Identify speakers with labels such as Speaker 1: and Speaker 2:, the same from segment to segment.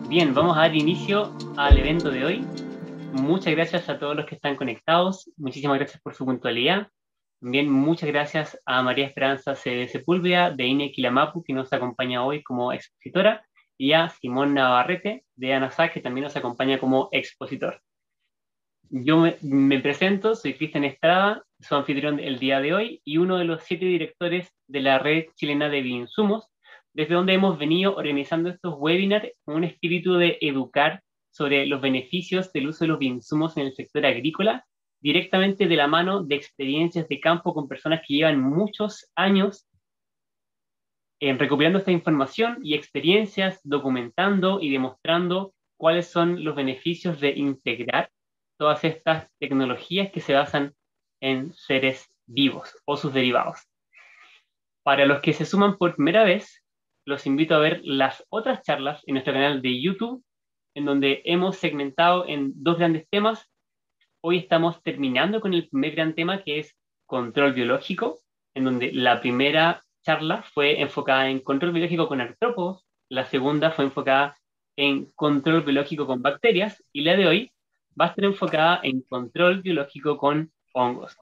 Speaker 1: Bien, vamos a dar inicio al evento de hoy. Muchas gracias a todos los que están conectados. Muchísimas gracias por su puntualidad. También muchas gracias a María Esperanza C. Sepúlveda de INE Quilamapu, que nos acompaña hoy como expositora, y a Simón Navarrete de ANASAC, que también nos acompaña como expositor. Yo me presento, soy Cristian Estrada, su anfitrión el día de hoy y uno de los 7 directores de la Red Chilena de Bioinsumos, desde donde hemos venido organizando estos webinars con un espíritu de educar sobre los beneficios del uso de los bioinsumos en el sector agrícola, directamente de la mano de experiencias de campo con personas que llevan muchos años recopilando esta información y experiencias, documentando y demostrando cuáles son los beneficios de integrar todas estas tecnologías que se basan en seres vivos o sus derivados. Para los que se suman por primera vez, los invito a ver las otras charlas en nuestro canal de YouTube, en donde hemos segmentado en 2 grandes temas. Hoy estamos terminando con el primer gran tema, que es control biológico, en donde la primera charla fue enfocada en control biológico con artrópodos, la segunda fue enfocada en control biológico con bacterias, y la de hoy va a estar enfocada en control biológico con hongos.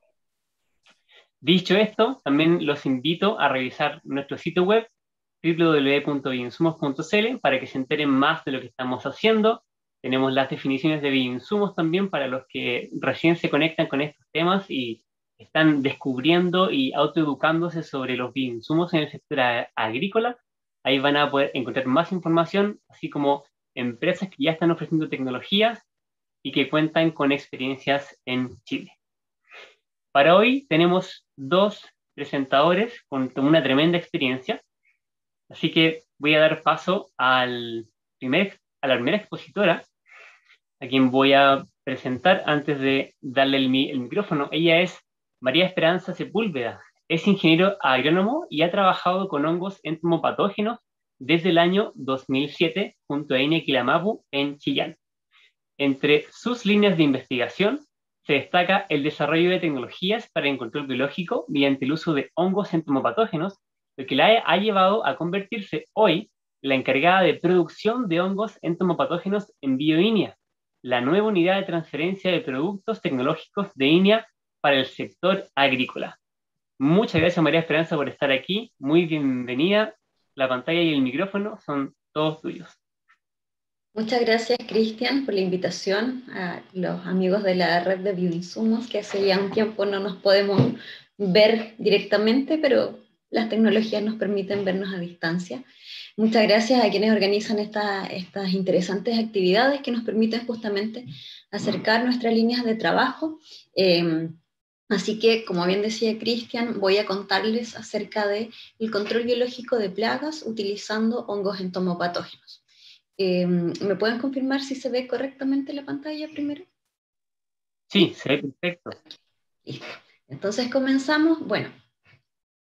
Speaker 1: Dicho esto, también los invito a revisar nuestro sitio web www.bioinsumos.cl para que se enteren más de lo que estamos haciendo. Tenemos las definiciones de bioinsumos también para los que recién se conectan con estos temas y están descubriendo y autoeducándose sobre los bioinsumos en el sector agrícola. Ahí van a poder encontrar más información, así como empresas que ya están ofreciendo tecnologías y que cuentan con experiencias en Chile. Para hoy tenemos 2 presentadores con una tremenda experiencia, así que voy a dar paso a la primera expositora, a quien voy a presentar antes de darle el micrófono. Ella es María Esperanza Sepúlveda, es ingeniero agrónomo y ha trabajado con hongos entomopatógenos desde el año 2007 junto a INE Quilamapu en Chillán. Entre sus líneas de investigación se destaca el desarrollo de tecnologías para el control biológico mediante el uso de hongos entomopatógenos, lo que la ha llevado a convertirse hoy la encargada de producción de hongos entomopatógenos en BioINEA, la nueva unidad de transferencia de productos tecnológicos de INEA para el sector agrícola. Muchas gracias, María Esperanza, por estar aquí. Muy bienvenida. La pantalla y el micrófono son todos tuyos.
Speaker 2: Muchas gracias, Cristian, por la invitación a los amigos de la red de bioinsumos, que hace ya un tiempo no nos podemos ver directamente, pero las tecnologías nos permiten vernos a distancia. Muchas gracias a quienes organizan estas interesantes actividades que nos permiten justamente acercar nuestras líneas de trabajo. Así que, como bien decía Cristian, voy a contarles acerca del control biológico de plagas utilizando hongos entomopatógenos. ¿Me pueden confirmar si se ve correctamente la pantalla primero?
Speaker 1: Sí, se ve perfecto.
Speaker 2: Listo. Entonces comenzamos. Bueno,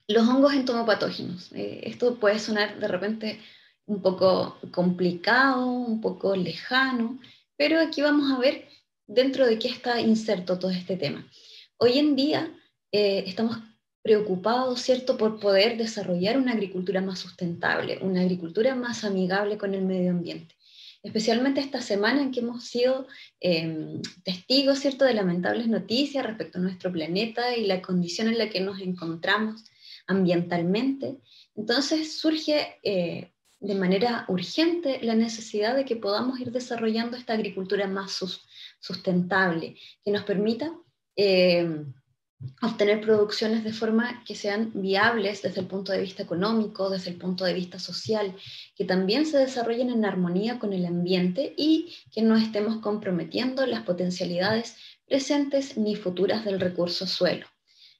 Speaker 2: los hongos entomopatógenos. Esto puede sonar de repente un poco complicado, un poco lejano, pero aquí vamos a ver dentro de qué está inserto todo este tema. Hoy en día estamos preocupados, ¿cierto?, por poder desarrollar una agricultura más sustentable, una agricultura más amigable con el medio ambiente. Especialmente esta semana en que hemos sido testigos, ¿cierto?, de lamentables noticias respecto a nuestro planeta y la condición en la que nos encontramos ambientalmente. Entonces surge de manera urgente la necesidad de que podamos ir desarrollando esta agricultura más sustentable, que nos permita obtener producciones de forma que sean viables desde el punto de vista económico, desde el punto de vista social, que también se desarrollen en armonía con el ambiente y que no estemos comprometiendo las potencialidades presentes ni futuras del recurso suelo.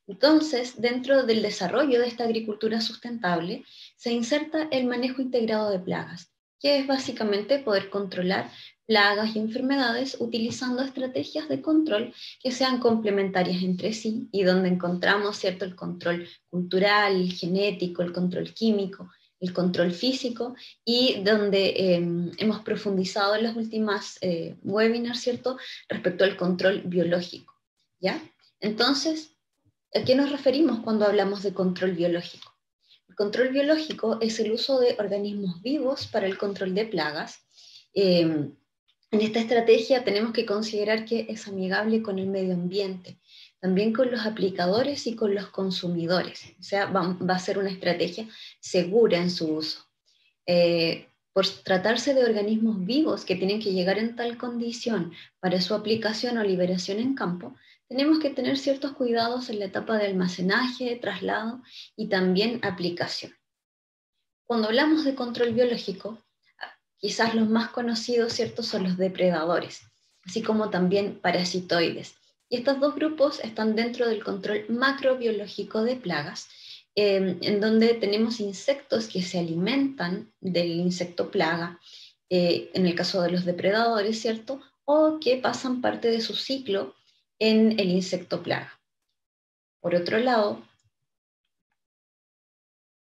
Speaker 2: Entonces, dentro del desarrollo de esta agricultura sustentable, se inserta el manejo integrado de plagas, que es básicamente poder controlar plagas y enfermedades utilizando estrategias de control que sean complementarias entre sí y donde encontramos, ¿cierto?, el control cultural, el genético, el control químico, el control físico y donde hemos profundizado en las últimas webinars, ¿cierto?, respecto al control biológico, ¿ya? Entonces, ¿a qué nos referimos cuando hablamos de control biológico? El control biológico es el uso de organismos vivos para el control de plagas. En esta estrategia tenemos que considerar que es amigable con el medio ambiente, también con los aplicadores y con los consumidores. O sea, va a ser una estrategia segura en su uso. Por tratarse de organismos vivos que tienen que llegar en tal condición para su aplicación o liberación en campo, tenemos que tener ciertos cuidados en la etapa de almacenaje, traslado y también aplicación. Cuando hablamos de control biológico, quizás los más conocidos, ¿cierto?, son los depredadores, así como también parasitoides. Y estos dos grupos están dentro del control macrobiológico de plagas, en donde tenemos insectos que se alimentan del insecto plaga, en el caso de los depredadores, ¿cierto?, o que pasan parte de su ciclo en el insecto plaga. Por otro lado,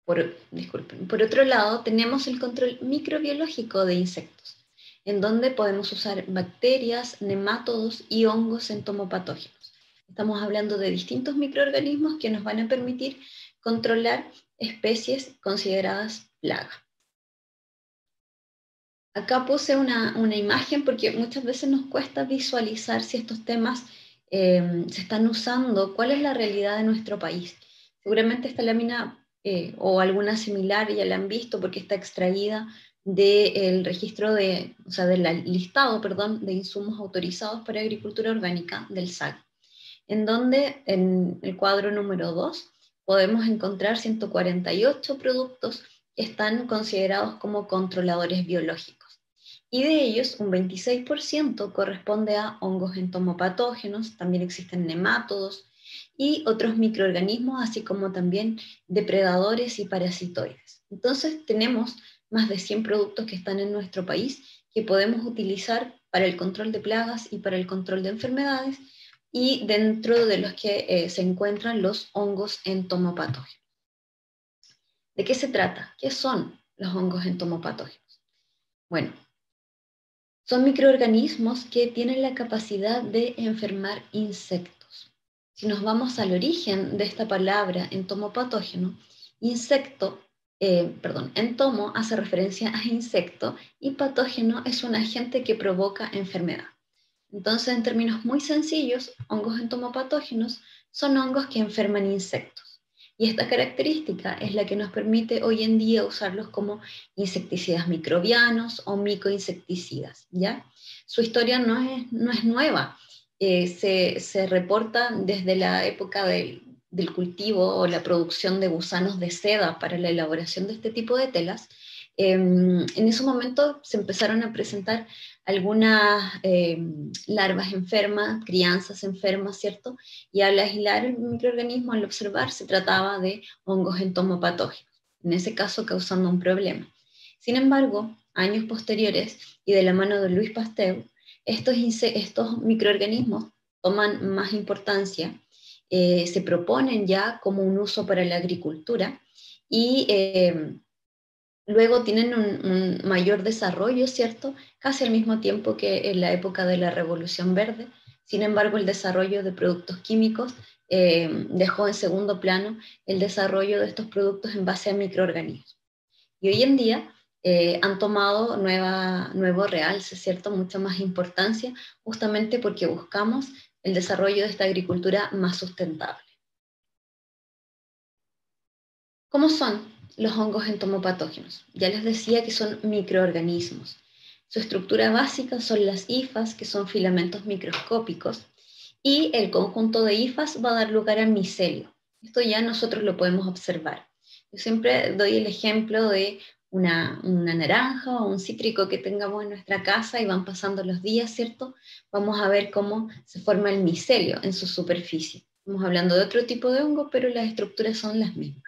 Speaker 2: por otro lado, tenemos el control microbiológico de insectos, en donde podemos usar bacterias, nemátodos y hongos entomopatógenos. Estamos hablando de distintos microorganismos que nos van a permitir controlar especies consideradas plaga. Acá puse una imagen porque muchas veces nos cuesta visualizar si estos temas se están usando, cuál es la realidad de nuestro país. Seguramente esta lámina o alguna similar ya la han visto porque está extraída del registro o sea, del listado, perdón, de insumos autorizados para agricultura orgánica del SAC, en donde en el cuadro número 2 podemos encontrar 148 productos que están considerados como controladores biológicos. Y de ellos, un 26% corresponde a hongos entomopatógenos, también existen nemátodos y otros microorganismos, así como también depredadores y parasitoides. Entonces tenemos más de 100 productos que están en nuestro país que podemos utilizar para el control de plagas y para el control de enfermedades, y dentro de los que se encuentran los hongos entomopatógenos. ¿De qué se trata? ¿Qué son los hongos entomopatógenos? Bueno, son microorganismos que tienen la capacidad de enfermar insectos. Si nos vamos al origen de esta palabra entomopatógeno, entomo hace referencia a insecto y patógeno es un agente que provoca enfermedad. Entonces, en términos muy sencillos, hongos entomopatógenos son hongos que enferman insectos. Y esta característica es la que nos permite hoy en día usarlos como insecticidas microbianos o micoinsecticidas, ¿ya? Su historia no es nueva. Se reporta desde la época del cultivo o la producción de gusanos de seda para la elaboración de este tipo de telas. En ese momento se empezaron a presentar algunas larvas enfermas, crianzas enfermas, ¿cierto? Y al aislar el microorganismo, al observar, se trataba de hongos entomopatógenos, en ese caso causando un problema. Sin embargo, años posteriores, y de la mano de Louis Pasteur, estos microorganismos toman más importancia, se proponen ya como un uso para la agricultura, y luego tienen un mayor desarrollo, ¿cierto? Casi al mismo tiempo que en la época de la Revolución Verde. Sin embargo, el desarrollo de productos químicos dejó en segundo plano el desarrollo de estos productos en base a microorganismos. Y hoy en día han tomado nuevo realce, ¿cierto? Mucha más importancia, justamente porque buscamos el desarrollo de esta agricultura más sustentable. ¿Cómo son los hongos entomopatógenos? Ya les decía que son microorganismos. Su estructura básica son las hifas, que son filamentos microscópicos, y el conjunto de hifas va a dar lugar al micelio. Esto ya nosotros lo podemos observar. Yo siempre doy el ejemplo de una naranja o un cítrico que tengamos en nuestra casa y van pasando los días, ¿cierto? Vamos a ver cómo se forma el micelio en su superficie. Estamos hablando de otro tipo de hongo, pero las estructuras son las mismas.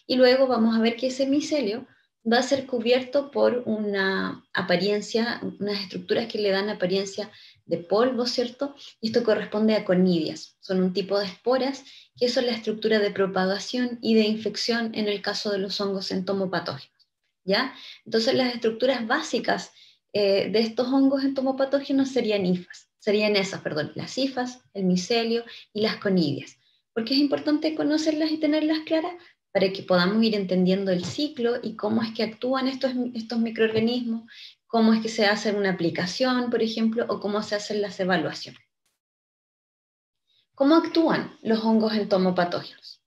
Speaker 2: Y luego vamos a ver que ese micelio va a ser cubierto por una apariencia, unas estructuras que le dan apariencia de polvo, ¿cierto? Y esto corresponde a conidias. Son un tipo de esporas que son la estructura de propagación y de infección en el caso de los hongos entomopatógenos, ¿ya? Entonces las estructuras básicas de estos hongos entomopatógenos serían las hifas, el micelio y las conidias. ¿Por qué es importante conocerlas y tenerlas claras? para que podamos ir entendiendo el ciclo y cómo es que actúan estos microorganismos, cómo es que se hace una aplicación, por ejemplo, o cómo se hacen las evaluaciones. ¿Cómo actúan los hongos entomopatógenos?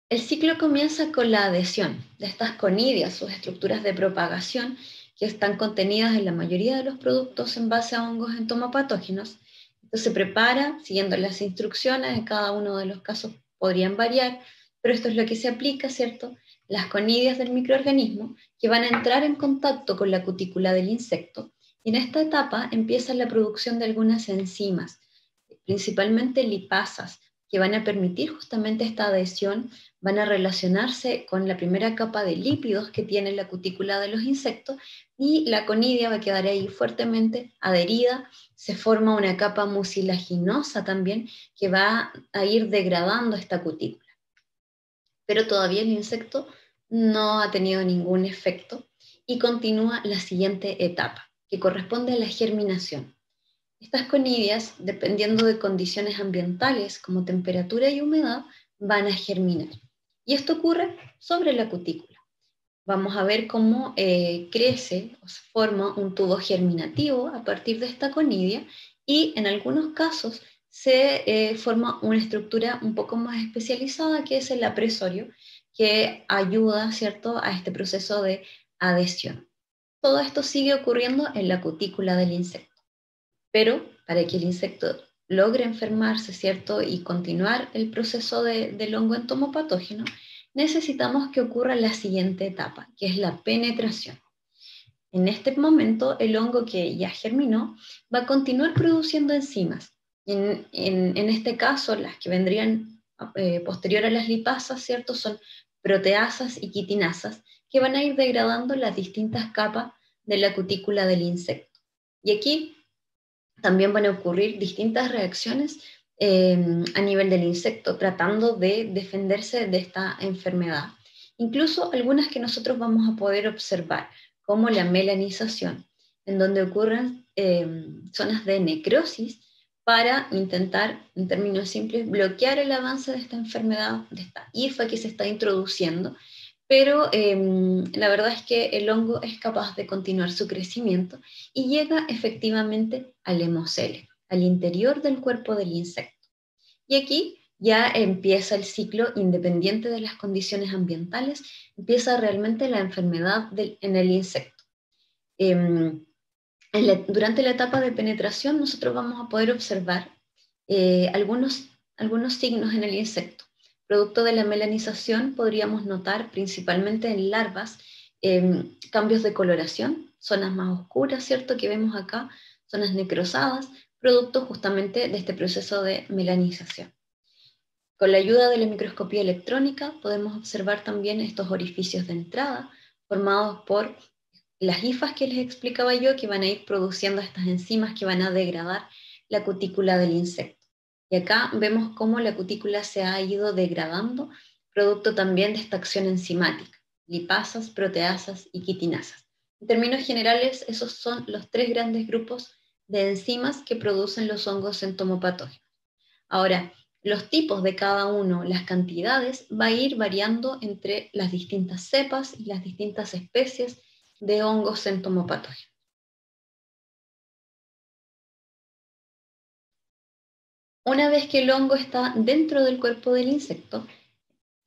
Speaker 2: El ciclo comienza con la adhesión de estas conidias, sus estructuras de propagación, que están contenidas en la mayoría de los productos en base a hongos entomopatógenos. Esto se prepara siguiendo las instrucciones, en cada uno de los casos podrían variar, pero esto es lo que se aplica, ¿cierto? Las conidias del microorganismo que van a entrar en contacto con la cutícula del insecto, y en esta etapa empieza la producción de algunas enzimas, principalmente lipasas, que van a permitir justamente esta adhesión, van a relacionarse con la primera capa de lípidos que tiene la cutícula de los insectos, y la conidia va a quedar ahí fuertemente adherida, se forma una capa mucilaginosa también que va a ir degradando esta cutícula. Pero todavía el insecto no ha tenido ningún efecto y continúa la siguiente etapa, que corresponde a la germinación. Estas conidias, dependiendo de condiciones ambientales como temperatura y humedad, van a germinar. Y esto ocurre sobre la cutícula. Vamos a ver cómo crece o se forma un tubo germinativo a partir de esta conidia, y en algunos casos se forma una estructura un poco más especializada, que es el apresorio, que ayuda, ¿cierto?, a este proceso de adhesión. Todo esto sigue ocurriendo en la cutícula del insecto. Pero para que el insecto logre enfermarse, ¿cierto?, y continuar el proceso del hongo entomopatógeno, necesitamos que ocurra la siguiente etapa, que es la penetración. En este momento, el hongo que ya germinó va a continuar produciendo enzimas. En este caso, las que vendrían posterior a las lipasas, ¿cierto?, son proteasas y quitinasas, que van a ir degradando las distintas capas de la cutícula del insecto. Y aquí también van a ocurrir distintas reacciones a nivel del insecto, tratando de defenderse de esta enfermedad. Incluso algunas que nosotros vamos a poder observar, como la melanización, en donde ocurren zonas de necrosis para intentar, en términos simples, bloquear el avance de esta enfermedad, de esta hifa que se está introduciendo, pero la verdad es que el hongo es capaz de continuar su crecimiento y llega efectivamente al hemocele, al interior del cuerpo del insecto. Y aquí ya empieza el ciclo independiente de las condiciones ambientales, empieza realmente la enfermedad en el insecto. Durante la etapa de penetración nosotros vamos a poder observar algunos signos en el insecto. Producto de la melanización podríamos notar principalmente en larvas cambios de coloración, zonas más oscuras, ¿cierto?, que vemos acá, zonas necrosadas, producto justamente de este proceso de melanización. Con la ayuda de la microscopía electrónica podemos observar también estos orificios de entrada formados por las hifas que les explicaba yo, que van a ir produciendo estas enzimas que van a degradar la cutícula del insecto. Y acá vemos cómo la cutícula se ha ido degradando, producto también de esta acción enzimática, lipasas, proteasas y quitinasas. En términos generales, esos son los tres grandes grupos de enzimas que producen los hongos entomopatógenos. Ahora, los tipos de cada uno, las cantidades, va a ir variando entre las distintas cepas y las distintas especies de hongos entomopatógenos. Una vez que el hongo está dentro del cuerpo del insecto,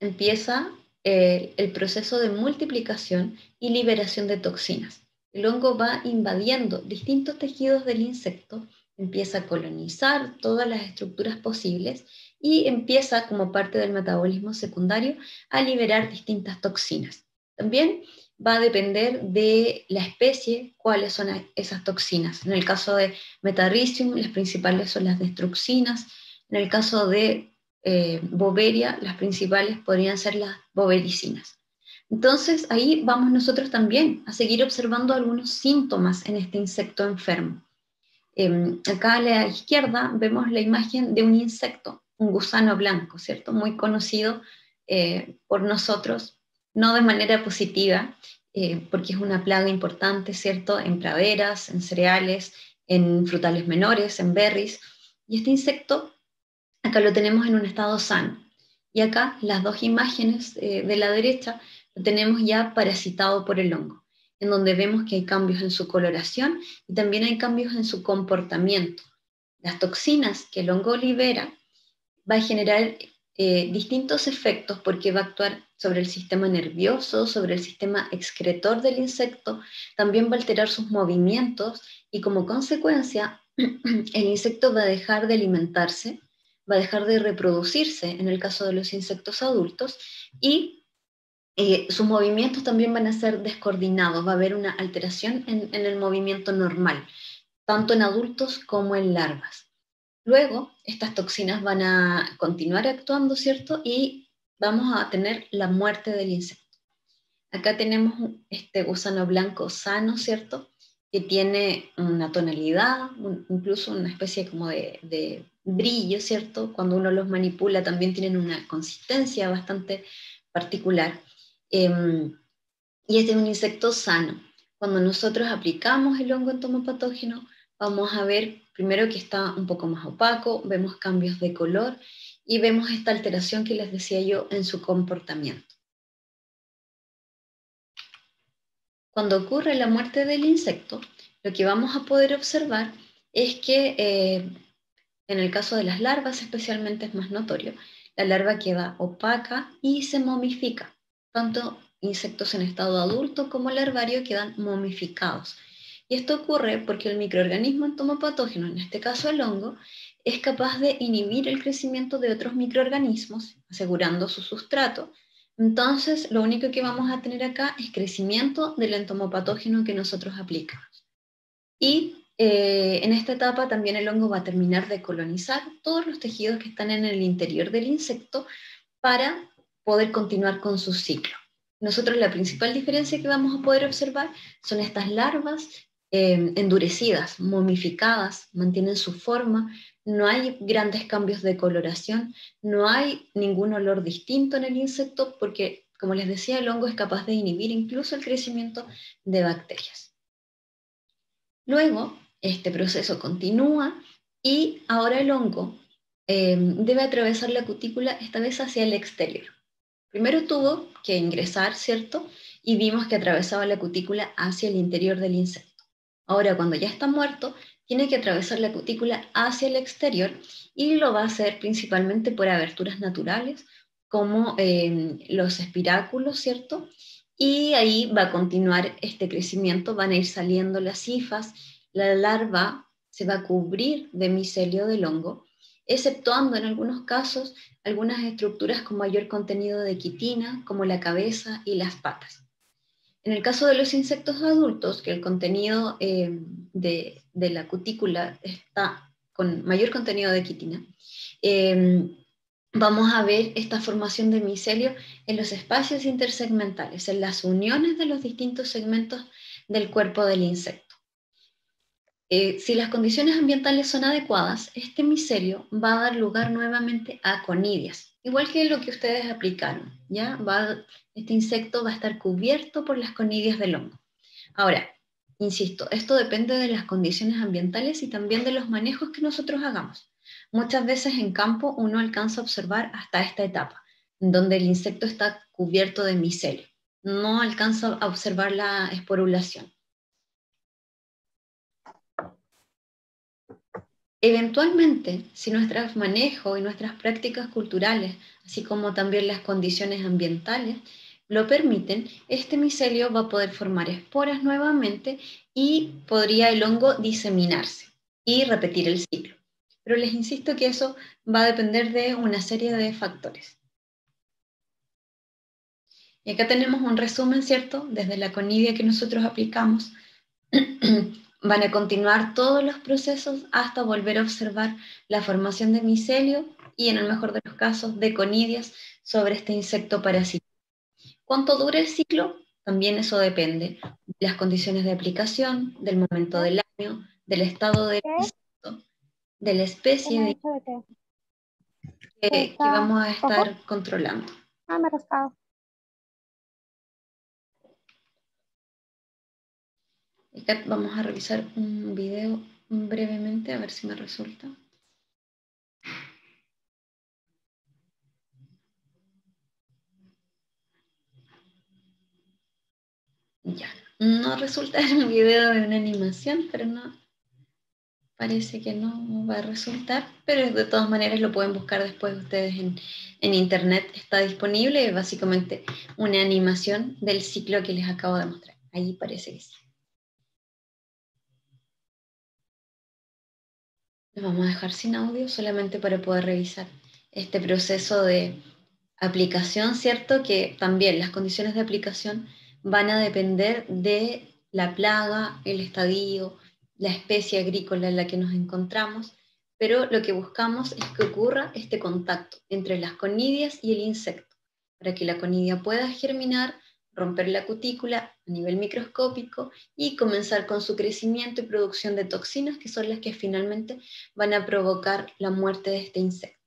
Speaker 2: empieza el proceso de multiplicación y liberación de toxinas. El hongo va invadiendo distintos tejidos del insecto, empieza a colonizar todas las estructuras posibles y empieza, como parte del metabolismo secundario, a liberar distintas toxinas. También va a depender de la especie cuáles son esas toxinas. En el caso de Metarrhizium, las principales son las destruxinas. En el caso de Boveria, las principales podrían ser las bovericinas. Entonces ahí vamos nosotros también a seguir observando algunos síntomas en este insecto enfermo. Acá a la izquierda vemos la imagen de un insecto, un gusano blanco, ¿cierto? Muy conocido por nosotros, no de manera positiva, porque es una plaga importante, ¿cierto?, en praderas, en cereales, en frutales menores, en berries. Y este insecto acá lo tenemos en un estado sano. Y acá las dos imágenes de la derecha lo tenemos ya parasitado por el hongo, en donde vemos que hay cambios en su coloración y también hay cambios en su comportamiento. Las toxinas que el hongo libera va a generar distintos efectos porque va a actuar sobre el sistema nervioso, sobre el sistema excretor del insecto, también va a alterar sus movimientos y como consecuencia el insecto va a dejar de alimentarse, va a dejar de reproducirse en el caso de los insectos adultos y sus movimientos también van a ser descoordinados, va a haber una alteración en el movimiento normal, tanto en adultos como en larvas. Luego, estas toxinas van a continuar actuando, ¿cierto? Y vamos a tener la muerte del insecto. Acá tenemos este gusano blanco sano, ¿cierto? Que tiene una tonalidad, incluso una especie como de brillo, ¿cierto? Cuando uno los manipula también tienen una consistencia bastante particular. Y este es un insecto sano. Cuando nosotros aplicamos el hongo entomopatógeno, vamos a ver primero que está un poco más opaco, vemos cambios de color y vemos esta alteración que les decía yo en su comportamiento. Cuando ocurre la muerte del insecto, lo que vamos a poder observar es que en el caso de las larvas especialmente es más notorio. La larva queda opaca y se momifica. Tanto insectos en estado adulto como larvario quedan momificados. Y esto ocurre porque el microorganismo entomopatógeno, en este caso el hongo, es capaz de inhibir el crecimiento de otros microorganismos, asegurando su sustrato. Entonces, lo único que vamos a tener acá es crecimiento del entomopatógeno que nosotros aplicamos. Y en esta etapa también el hongo va a terminar de colonizar todos los tejidos que están en el interior del insecto para poder continuar con su ciclo. Nosotros la principal diferencia que vamos a poder observar son estas larvas endurecidas, momificadas, mantienen su forma, no hay grandes cambios de coloración, no hay ningún olor distinto en el insecto porque, como les decía, el hongo es capaz de inhibir incluso el crecimiento de bacterias. Luego, este proceso continúa y ahora el hongo debe atravesar la cutícula esta vez hacia el exterior. Primero tuvo que ingresar, ¿cierto? Y vimos que atravesaba la cutícula hacia el interior del insecto. Ahora, cuando ya está muerto, tiene que atravesar la cutícula hacia el exterior y lo va a hacer principalmente por aberturas naturales, como los espiráculos, ¿cierto? Y ahí va a continuar este crecimiento, van a ir saliendo las hifas, la larva se va a cubrir de micelio del hongo, exceptuando en algunos casos algunas estructuras con mayor contenido de quitina, como la cabeza y las patas. En el caso de los insectos adultos, que el contenido de la cutícula está con mayor contenido de quitina, vamos a ver esta formación de micelio en los espacios intersegmentales, en las uniones de los distintos segmentos del cuerpo del insecto. Si las condiciones ambientales son adecuadas, este micelio va a dar lugar nuevamente a conidias, igual que lo que ustedes aplicaron, ¿ya? Este insecto va a estar cubierto por las conidias del hongo. Ahora, insisto, esto depende de las condiciones ambientales y también de los manejos que nosotros hagamos. Muchas veces en campo uno alcanza a observar hasta esta etapa, donde el insecto está cubierto de micelio. No alcanza a observar la esporulación. Eventualmente, si nuestro manejo y nuestras prácticas culturales, así como también las condiciones ambientales, lo permiten, este micelio va a poder formar esporas nuevamente y podría el hongo diseminarse y repetir el ciclo. Pero les insisto que eso va a depender de una serie de factores. Y acá tenemos un resumen, ¿cierto? Desde la conidia que nosotros aplicamos van a continuar todos los procesos hasta volver a observar la formación de micelio y, en el mejor de los casos, de conidias sobre este insecto parásito. ¿Cuánto dura el ciclo? También eso depende de las condiciones de aplicación, del momento del año, del estado del insecto, de la especie que vamos a estar controlando.
Speaker 3: Me rascado.
Speaker 2: Acá vamos a revisar un video brevemente, a ver si me resulta. Ya, no resulta en un video de una animación, pero no, parece que no va a resultar, pero de todas maneras lo pueden buscar después ustedes en internet, está disponible, es básicamente una animación del ciclo que les acabo de mostrar. Ahí parece que sí. Los vamos a dejar sin audio solamente para poder revisar este proceso de aplicación, ¿cierto? Que también las condiciones de aplicación van a depender de la plaga, el estadio, la especie agrícola en la que nos encontramos, pero lo que buscamos es que ocurra este contacto entre las conidias y el insecto, para que la conidia pueda germinar, romper la cutícula a nivel microscópico y comenzar con su crecimiento y producción de toxinas, que son las que finalmente van a provocar la muerte de este insecto.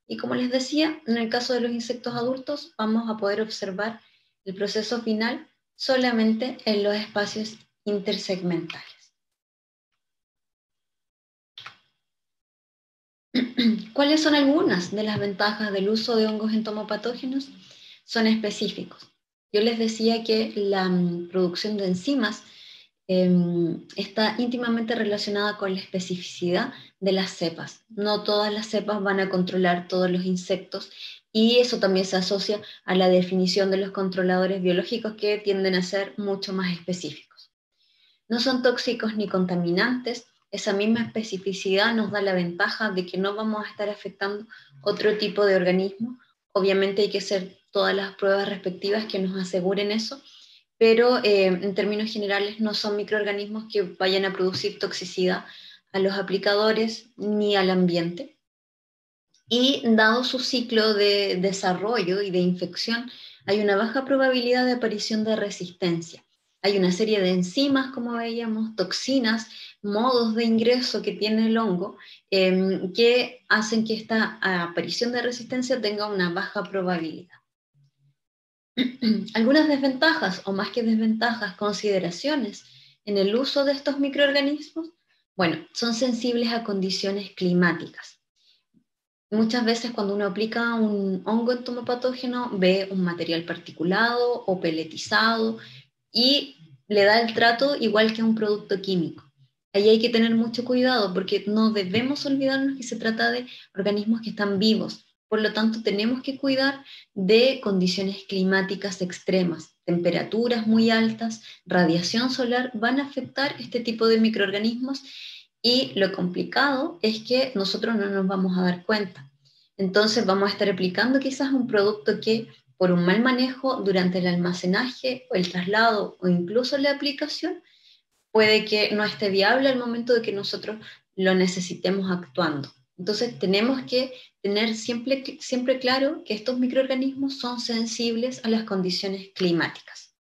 Speaker 2: Y como les decía, en el caso de los insectos adultos, vamos a poder observar el proceso final solamente en los espacios intersegmentales. ¿Cuáles son algunas de las ventajas del uso de hongos entomopatógenos? Son específicos. Yo les decía que la producción de enzimas está íntimamente relacionada con la especificidad de las cepas. No todas las cepas van a controlar todos los insectos y eso también se asocia a la definición de los controladores biológicos que tienden a ser mucho más específicos. No son tóxicos ni contaminantes. Esa misma especificidad nos da la ventaja de que no vamos a estar afectando otro tipo de organismo. Obviamente hay que hacer todas las pruebas respectivas que nos aseguren eso, pero en términos generales no son microorganismos que vayan a producir toxicidad a los aplicadores ni al ambiente. Y dado su ciclo de desarrollo y de infección, hay una baja probabilidad de aparición de resistencia. Hay una serie de enzimas, como veíamos, toxinas, modos de ingreso que tiene el hongo, que hacen que esta aparición de resistencia tenga una baja probabilidad. Algunas desventajas, o más que desventajas, consideraciones en el uso de estos microorganismos, bueno, son sensibles a condiciones climáticas. Muchas veces cuando uno aplica un hongo entomopatógeno ve un material particulado o peletizado y le da el trato igual que a un producto químico. Ahí hay que tener mucho cuidado porque no debemos olvidarnos que se trata de organismos que están vivos. Por lo tanto, tenemos que cuidar de condiciones climáticas extremas. Temperaturas muy altas, radiación solar van a afectar este tipo de microorganismos y lo complicado es que nosotros no nos vamos a dar cuenta. Entonces vamos a estar aplicando quizás un producto que por un mal manejo durante el almacenaje o el traslado o incluso la aplicación puede que no esté viable al momento de que nosotros lo necesitemos actuando. Entonces tenemos que tener siempre claro que estos microorganismos son sensibles a las condiciones climáticas.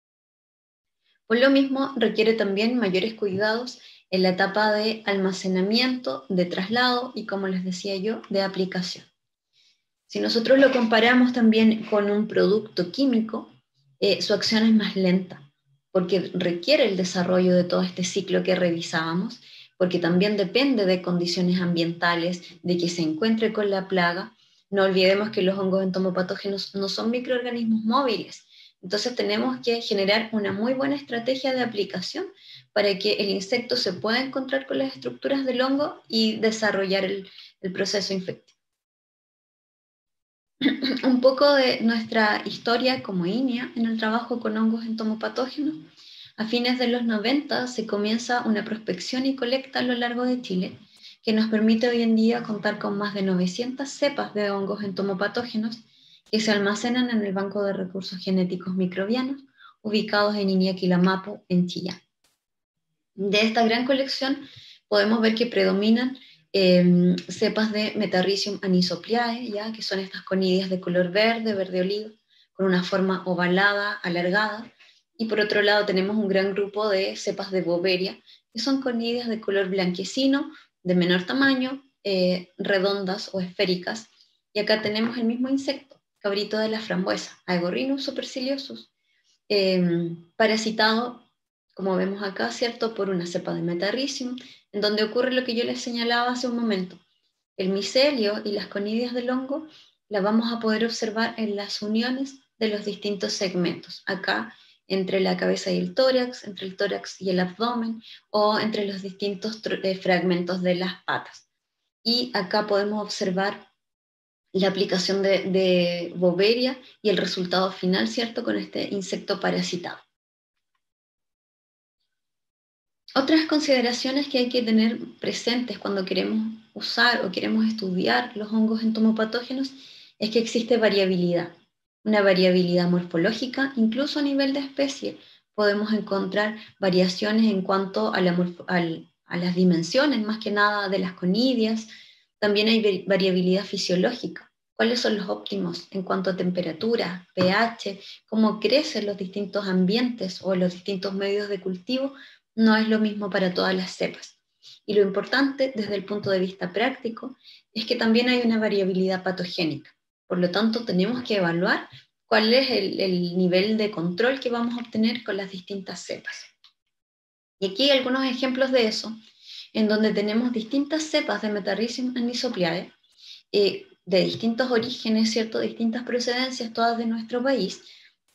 Speaker 2: Por lo mismo, requiere también mayores cuidados en la etapa de almacenamiento, de traslado y, como les decía yo, de aplicación. Si nosotros lo comparamos también con un producto químico, su acción es más lenta, porque requiere el desarrollo de todo este ciclo que revisábamos, porque también depende de condiciones ambientales, de que se encuentre con la plaga. No olvidemos que los hongos entomopatógenos no son microorganismos móviles, entonces tenemos que generar una muy buena estrategia de aplicación para que el insecto se pueda encontrar con las estructuras del hongo y desarrollar el proceso infectivo. Un poco de nuestra historia como INEA en el trabajo con hongos entomopatógenos. A fines de los 90 se comienza una prospección y colecta a lo largo de Chile que nos permite hoy en día contar con más de 900 cepas de hongos entomopatógenos que se almacenan en el Banco de Recursos Genéticos Microbianos ubicados en Iñaquilamapu, en Chillán. De esta gran colección podemos ver que predominan cepas de Metarrhizium anisopliae, ¿ya? Que son estas conidias de color verde, verde olivo, con una forma ovalada, alargada, y por otro lado tenemos un gran grupo de cepas de Boveria, que son conidias de color blanquecino, de menor tamaño, redondas o esféricas, y acá tenemos el mismo insecto, cabrito de la frambuesa, Aegorrhinus superciliosus, parasitado, como vemos acá, ¿cierto?, por una cepa de Metarrhizium, en donde ocurre lo que yo les señalaba hace un momento. El micelio y las conidias del hongo las vamos a poder observar en las uniones de los distintos segmentos. Acá entre la cabeza y el tórax, entre el tórax y el abdomen, o entre los distintos fragmentos de las patas. Y acá podemos observar la aplicación de Boveria y el resultado final, ¿cierto?, con este insecto parasitado. Otras consideraciones que hay que tener presentes cuando queremos usar o queremos estudiar los hongos entomopatógenos es que existe variabilidad, una variabilidad morfológica, incluso a nivel de especie. Podemos encontrar variaciones en cuanto a las dimensiones, más que nada de las conidias. También hay variabilidad fisiológica. ¿Cuáles son los óptimos en cuanto a temperatura, pH, cómo crecen los distintos ambientes o los distintos medios de cultivo? No es lo mismo para todas las cepas. Y lo importante desde el punto de vista práctico es que también hay una variabilidad patogénica. Por lo tanto, tenemos que evaluar cuál es el nivel de control que vamos a obtener con las distintas cepas. Y aquí hay algunos ejemplos de eso, en donde tenemos distintas cepas de Metarrhizium anisopliae, de distintos orígenes, ¿cierto?, distintas procedencias, todas de nuestro país,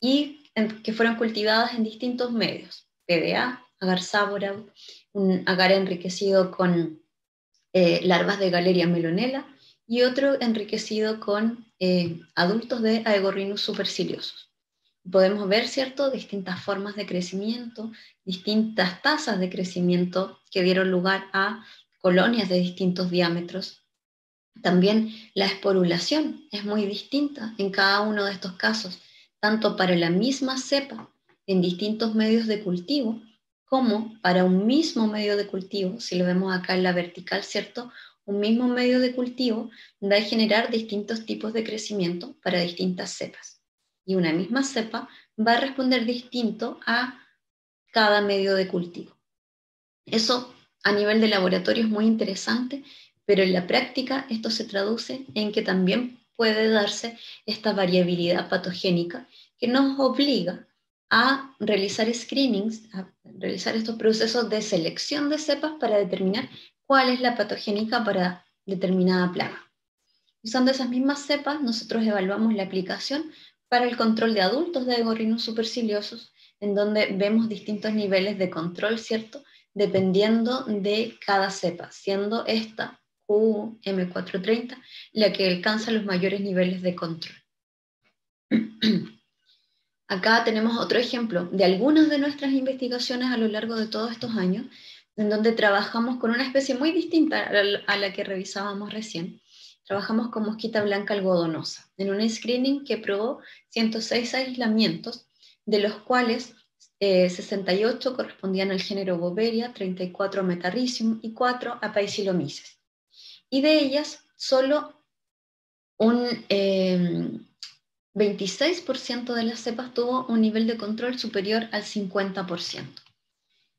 Speaker 2: y que fueron cultivadas en distintos medios. PDA, agar saborau, un agar enriquecido con larvas de Galeria melonella, y otro enriquecido con adultos de Aegorrhinus superciliosus. Podemos ver, ¿cierto?, distintas formas de crecimiento, distintas tasas de crecimiento que dieron lugar a colonias de distintos diámetros. También la esporulación es muy distinta en cada uno de estos casos, tanto para la misma cepa en distintos medios de cultivo, como para un mismo medio de cultivo. Si lo vemos acá en la vertical, ¿cierto?, un mismo medio de cultivo va a generar distintos tipos de crecimiento para distintas cepas. Y una misma cepa va a responder distinto a cada medio de cultivo. Eso a nivel de laboratorio es muy interesante, pero en la práctica esto se traduce en que también puede darse esta variabilidad patogénica que nos obliga a realizar screenings, a realizar estos procesos de selección de cepas para determinar cuál es la patogénica para determinada plaga. Usando esas mismas cepas, nosotros evaluamos la aplicación para el control de adultos de Aegorrhinus superciliosus, en donde vemos distintos niveles de control, ¿cierto?, dependiendo de cada cepa, siendo esta QM430 la que alcanza los mayores niveles de control. Acá tenemos otro ejemplo de algunas de nuestras investigaciones a lo largo de todos estos años, en donde trabajamos con una especie muy distinta a la que revisábamos recién. Trabajamos con mosquita blanca algodonosa, en un screening que probó 106 aislamientos, de los cuales 68 correspondían al género Boveria, 34 a Metarrhizium y 4 a Paecilomyces. Y de ellas, solo un 26% de las cepas tuvo un nivel de control superior al 50%.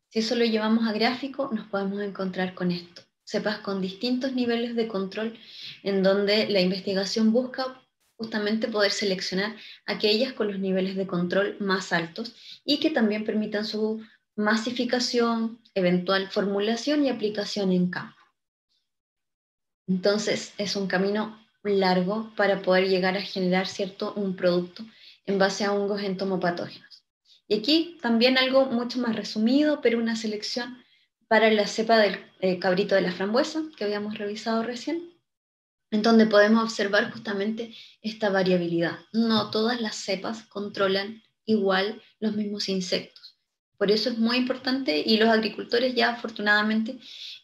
Speaker 2: Si eso lo llevamos a gráfico, nos podemos encontrar con esto. Cepas con distintos niveles de control, en donde la investigación busca justamente poder seleccionar aquellas con los niveles de control más altos y que también permitan su masificación, eventual formulación y aplicación en campo. Entonces es un camino largo para poder llegar a generar, ¿cierto?, un producto en base a hongos entomopatógenos. Y aquí también algo mucho más resumido, pero una selección para la cepa del cabrito de la frambuesa que habíamos revisado recién, en donde podemos observar justamente esta variabilidad. No todas las cepas controlan igual los mismos insectos. Por eso es muy importante, y los agricultores ya afortunadamente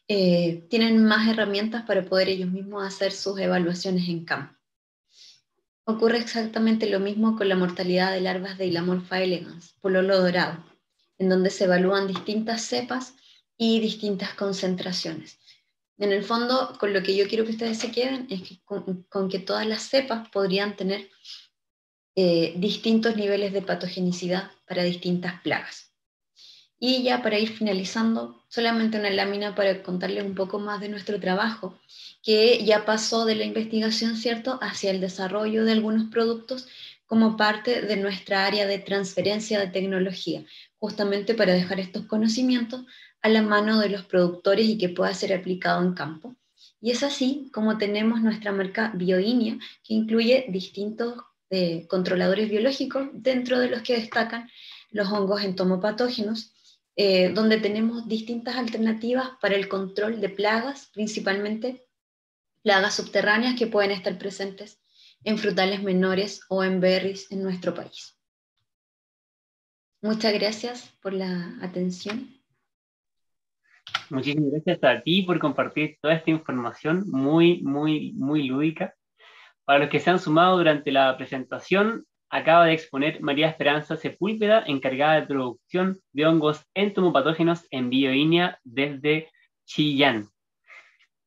Speaker 2: tienen más herramientas para poder ellos mismos hacer sus evaluaciones en campo. Ocurre exactamente lo mismo con la mortalidad de larvas de Ilamorpha elegans, pololo dorado, en donde se evalúan distintas cepas y distintas concentraciones. En el fondo, con lo que yo quiero que ustedes se queden es que con que todas las cepas podrían tener distintos niveles de patogenicidad para distintas plagas. Y ya para ir finalizando, solamente una lámina para contarles un poco más de nuestro trabajo, que ya pasó de la investigación, ¿cierto?, hacia el desarrollo de algunos productos como parte de nuestra área de transferencia de tecnología, justamente para dejar estos conocimientos a la mano de los productores y que pueda ser aplicado en campo. Y es así como tenemos nuestra marca Bioinia, que incluye distintos controladores biológicos, dentro de los que destacan los hongos entomopatógenos, donde tenemos distintas alternativas para el control de plagas, principalmente plagas subterráneas que pueden estar presentes en frutales menores o en berries en nuestro país. Muchas gracias por la atención.
Speaker 1: Muchísimas gracias a ti por compartir toda esta información muy, muy, muy lúdica. Para los que se han sumado durante la presentación, acaba de exponer María Esperanza Sepúlveda, encargada de producción de hongos entomopatógenos en BioINEA desde Chillán.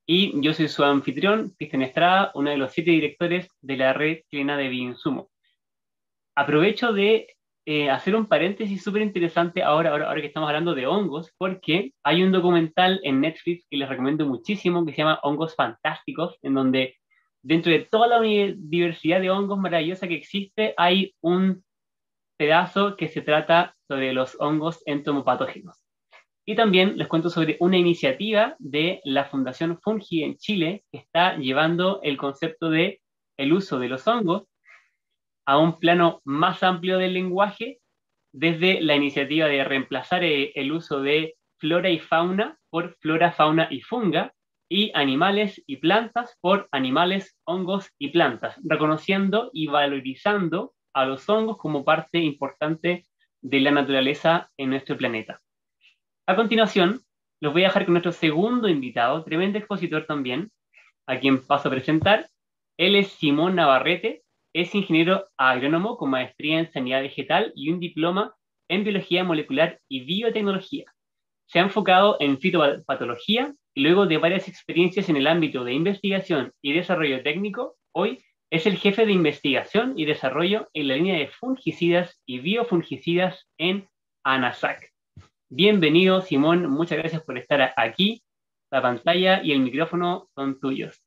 Speaker 1: Y yo soy su anfitrión, Cristian Estrada, uno de los 7 directores de la red chilena de bioinsumo. Aprovecho de hacer un paréntesis súper interesante ahora que estamos hablando de hongos, porque hay un documental en Netflix que les recomiendo muchísimo, que se llama Hongos Fantásticos, en donde dentro de toda la diversidad de hongos maravillosa que existe, hay un pedazo que se trata sobre los hongos entomopatógenos. Y también les cuento sobre una iniciativa de la Fundación Fungi en Chile, que está llevando el concepto de el uso de los hongos a un plano más amplio del lenguaje, desde la iniciativa de reemplazar el uso de flora y fauna por flora, fauna y funga, y animales y plantas por animales, hongos y plantas, reconociendo y valorizando a los hongos como parte importante de la naturaleza en nuestro planeta. A continuación, los voy a dejar con nuestro segundo invitado, tremendo expositor también, a quien paso a presentar. Él es Simón Navarrete, es ingeniero agrónomo con maestría en sanidad vegetal y un diploma en biología molecular y biotecnología. Se ha enfocado en fitopatología y luego de varias experiencias en el ámbito de investigación y desarrollo técnico, hoy es el jefe de investigación y desarrollo en la línea de fungicidas y biofungicidas en ANASAC. Bienvenido, Simón, muchas gracias por estar aquí. La pantalla y el micrófono son tuyos.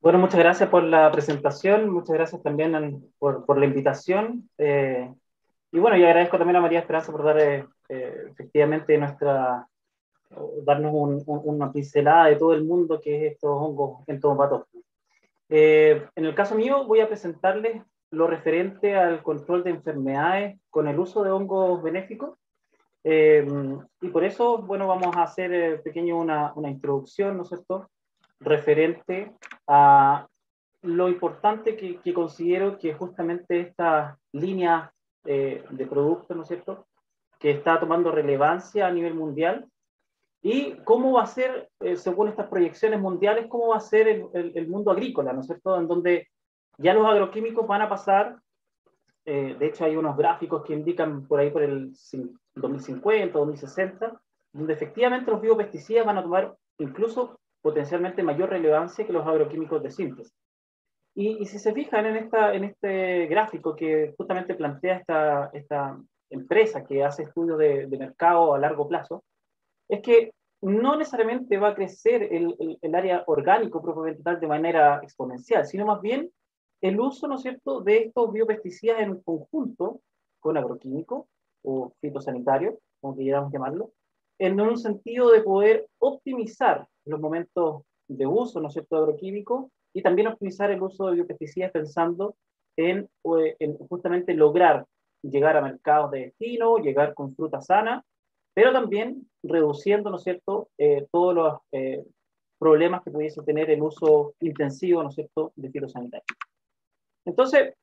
Speaker 3: Bueno, muchas gracias por la presentación, muchas gracias también por la invitación. Y bueno, y agradezco también a María Esperanza por dar efectivamente darnos una pincelada de todo el mundo que es estos hongos entomopatógenos. En el caso mío voy a presentarles lo referente al control de enfermedades con el uso de hongos benéficos. Y por eso, bueno, vamos a hacer una introducción, ¿no es cierto?, referente a lo importante que considero que justamente esta línea de productos, ¿no es cierto?, que está tomando relevancia a nivel mundial, y cómo va a ser, según estas proyecciones mundiales, cómo va a ser el mundo agrícola, ¿no es cierto?, en donde ya los agroquímicos van a pasar, de hecho hay unos gráficos que indican por ahí por el 2050, 2060, donde efectivamente los biopesticidas van a tomar incluso potencialmente mayor relevancia que los agroquímicos de síntesis. Y si se fijan en este gráfico que justamente plantea esta empresa que hace estudios de mercado a largo plazo, es que no necesariamente va a crecer el área orgánico propiamente tal de manera exponencial, sino más bien el uso, ¿no es cierto?, de estos biopesticidas en conjunto con agroquímicos o fitosanitarios, como queramos llamarlo, en un sentido de poder optimizar los momentos de uso, ¿no es cierto?, de agroquímicos, y también optimizar el uso de biopesticidas pensando en justamente lograr llegar a mercados de destino, llegar con fruta sana, pero también reduciendo, ¿no es cierto?, todos los problemas que pudiese tener el uso intensivo, ¿no es cierto?, de fitosanitarios. Entonces,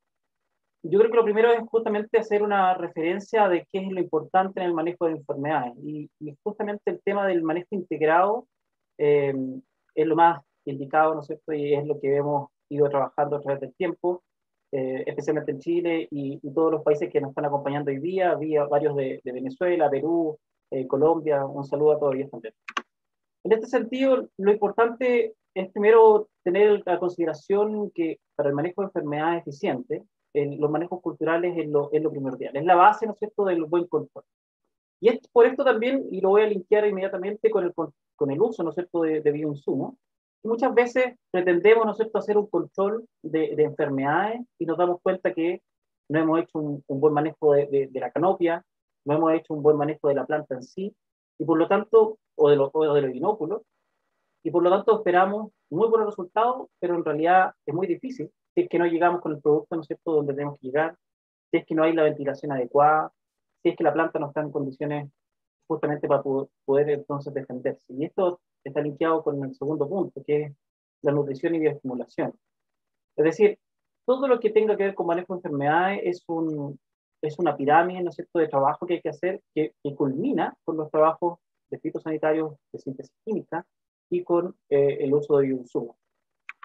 Speaker 3: yo creo que lo primero es justamente hacer una referencia de qué es lo importante en el manejo de enfermedades. Y justamente el tema del manejo integrado es lo más indicado, ¿no es cierto? Y es lo que hemos ido trabajando a través del tiempo, especialmente en Chile y todos los países que nos están acompañando hoy día, varios de Venezuela, Perú, Colombia. Un saludo a todos ellos también. En este sentido, lo importante es primero tener a consideración que para el manejo de enfermedades eficientes, los manejos culturales es lo primordial, es la base, ¿no es cierto?, del buen control. Y es por esto también, y lo voy a linkear inmediatamente con el uso, ¿no es cierto?, de bioinsumos. Muchas veces pretendemos, ¿no es cierto?, hacer un control de enfermedades y nos damos cuenta que no hemos hecho un buen manejo de la canopia, no hemos hecho un buen manejo de la planta en sí, y por lo tanto, o de los inóculos, y por lo tanto esperamos muy buenos resultados, pero en realidad es muy difícil, si es que no llegamos con el producto, ¿no es cierto?, donde tenemos que llegar, si es que no hay la ventilación adecuada, si es que la planta no está en condiciones justamente para poder entonces defenderse. Y esto está linkeado con el segundo punto, que es la nutrición y bioestimulación. Es decir, todo lo que tenga que ver con manejo de enfermedades es una pirámide, ¿no es cierto?, de trabajo que hay que hacer, que culmina con los trabajos de fitosanitarios, de síntesis química y con el uso de bioinsumos.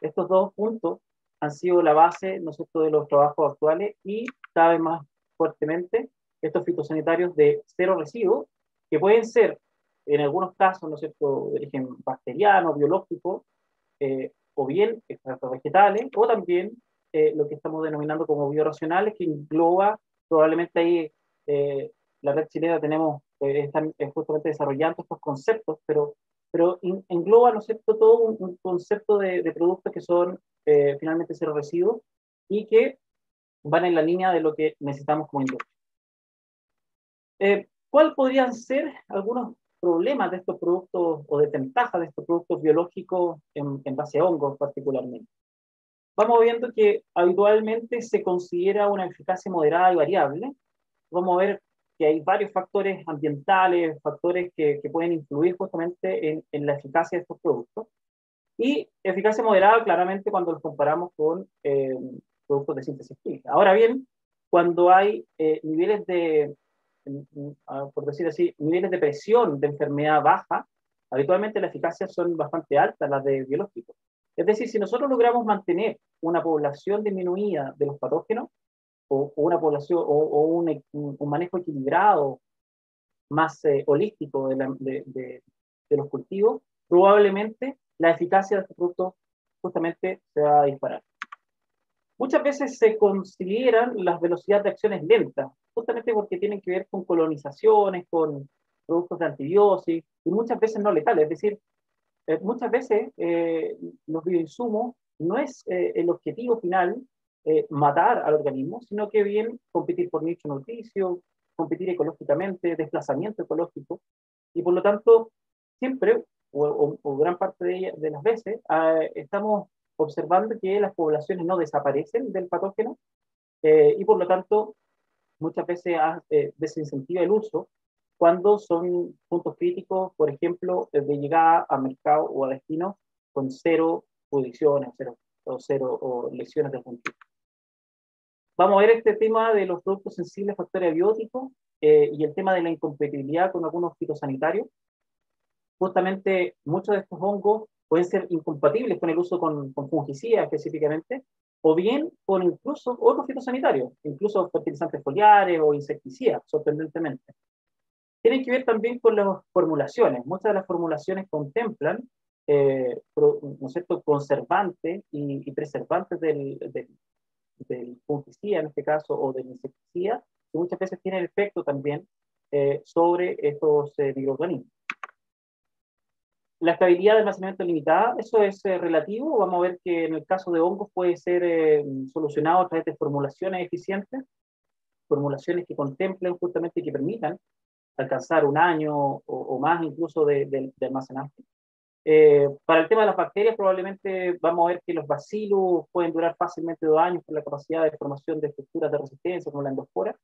Speaker 3: Estos dos puntos han sido la base, ¿no es cierto?, de los trabajos actuales y cada vez más fuertemente estos fitosanitarios de cero residuos, que pueden ser, en algunos casos, ¿no es cierto?, de origen bacteriano, biológico, o bien extractos vegetales, o también lo que estamos denominando como bioracionales, que engloba probablemente ahí la red chilena tenemos, están justamente desarrollando estos conceptos, pero engloba, ¿no es cierto?, todo un concepto de productos que son finalmente cero residuos y que van en la línea de lo que necesitamos como industria. ¿Cuáles podrían ser algunos problemas de estos productos o desventajas de estos productos biológicos en base a hongos particularmente? Vamos viendo que habitualmente se considera una eficacia moderada y variable. Vamos a ver que hay varios factores ambientales, factores que pueden influir justamente en la eficacia de estos productos. Y eficacia moderada claramente cuando los comparamos con productos de síntesis química. Ahora bien, cuando hay niveles de, por decir así, niveles de presión de enfermedad baja, habitualmente la eficacia son bastante altas las de biológicos. Es decir, si nosotros logramos mantener una población disminuida de los patógenos, o una población, o un manejo equilibrado, más holístico de los cultivos, probablemente la eficacia de estos productos justamente se va a disparar. Muchas veces se consideran las velocidades de acciones lentas, justamente porque tienen que ver con colonizaciones, con productos de antibióticos, y muchas veces no letales. Es decir, muchas veces los bioinsumos no es el objetivo final matar al organismo, sino que bien competir por nicho nutricio, competir ecológicamente, desplazamiento ecológico, y por lo tanto siempre, o gran parte de las veces, estamos observando que las poblaciones no desaparecen del patógeno y por lo tanto muchas veces desincentiva el uso cuando son puntos críticos, por ejemplo, de llegada a mercado o a destino con cero pudriciones o lesiones del cultivo. Vamos a ver este tema de los productos sensibles a factores abióticos y el tema de la incompatibilidad con algunos fitosanitarios. Justamente muchos de estos hongos pueden ser incompatibles con el uso con fungicidas específicamente, o bien con incluso otros fitosanitarios, incluso fertilizantes foliares o insecticidas, sorprendentemente. Tienen que ver también con las formulaciones. Muchas de las formulaciones contemplan ¿no es cierto?, conservantes y preservantes del fungicida, en este caso, o del insecticida, que muchas veces tienen efecto también sobre estos microorganismos. La estabilidad de almacenamiento limitada, eso es relativo. Vamos a ver que en el caso de hongos puede ser solucionado a través de formulaciones eficientes, formulaciones que contemplen justamente que permitan alcanzar un año o más incluso de almacenaje. Para el tema de las bacterias, probablemente vamos a ver que los bacillus pueden durar fácilmente 2 años por la capacidad de formación de estructuras de resistencia, como la endospora,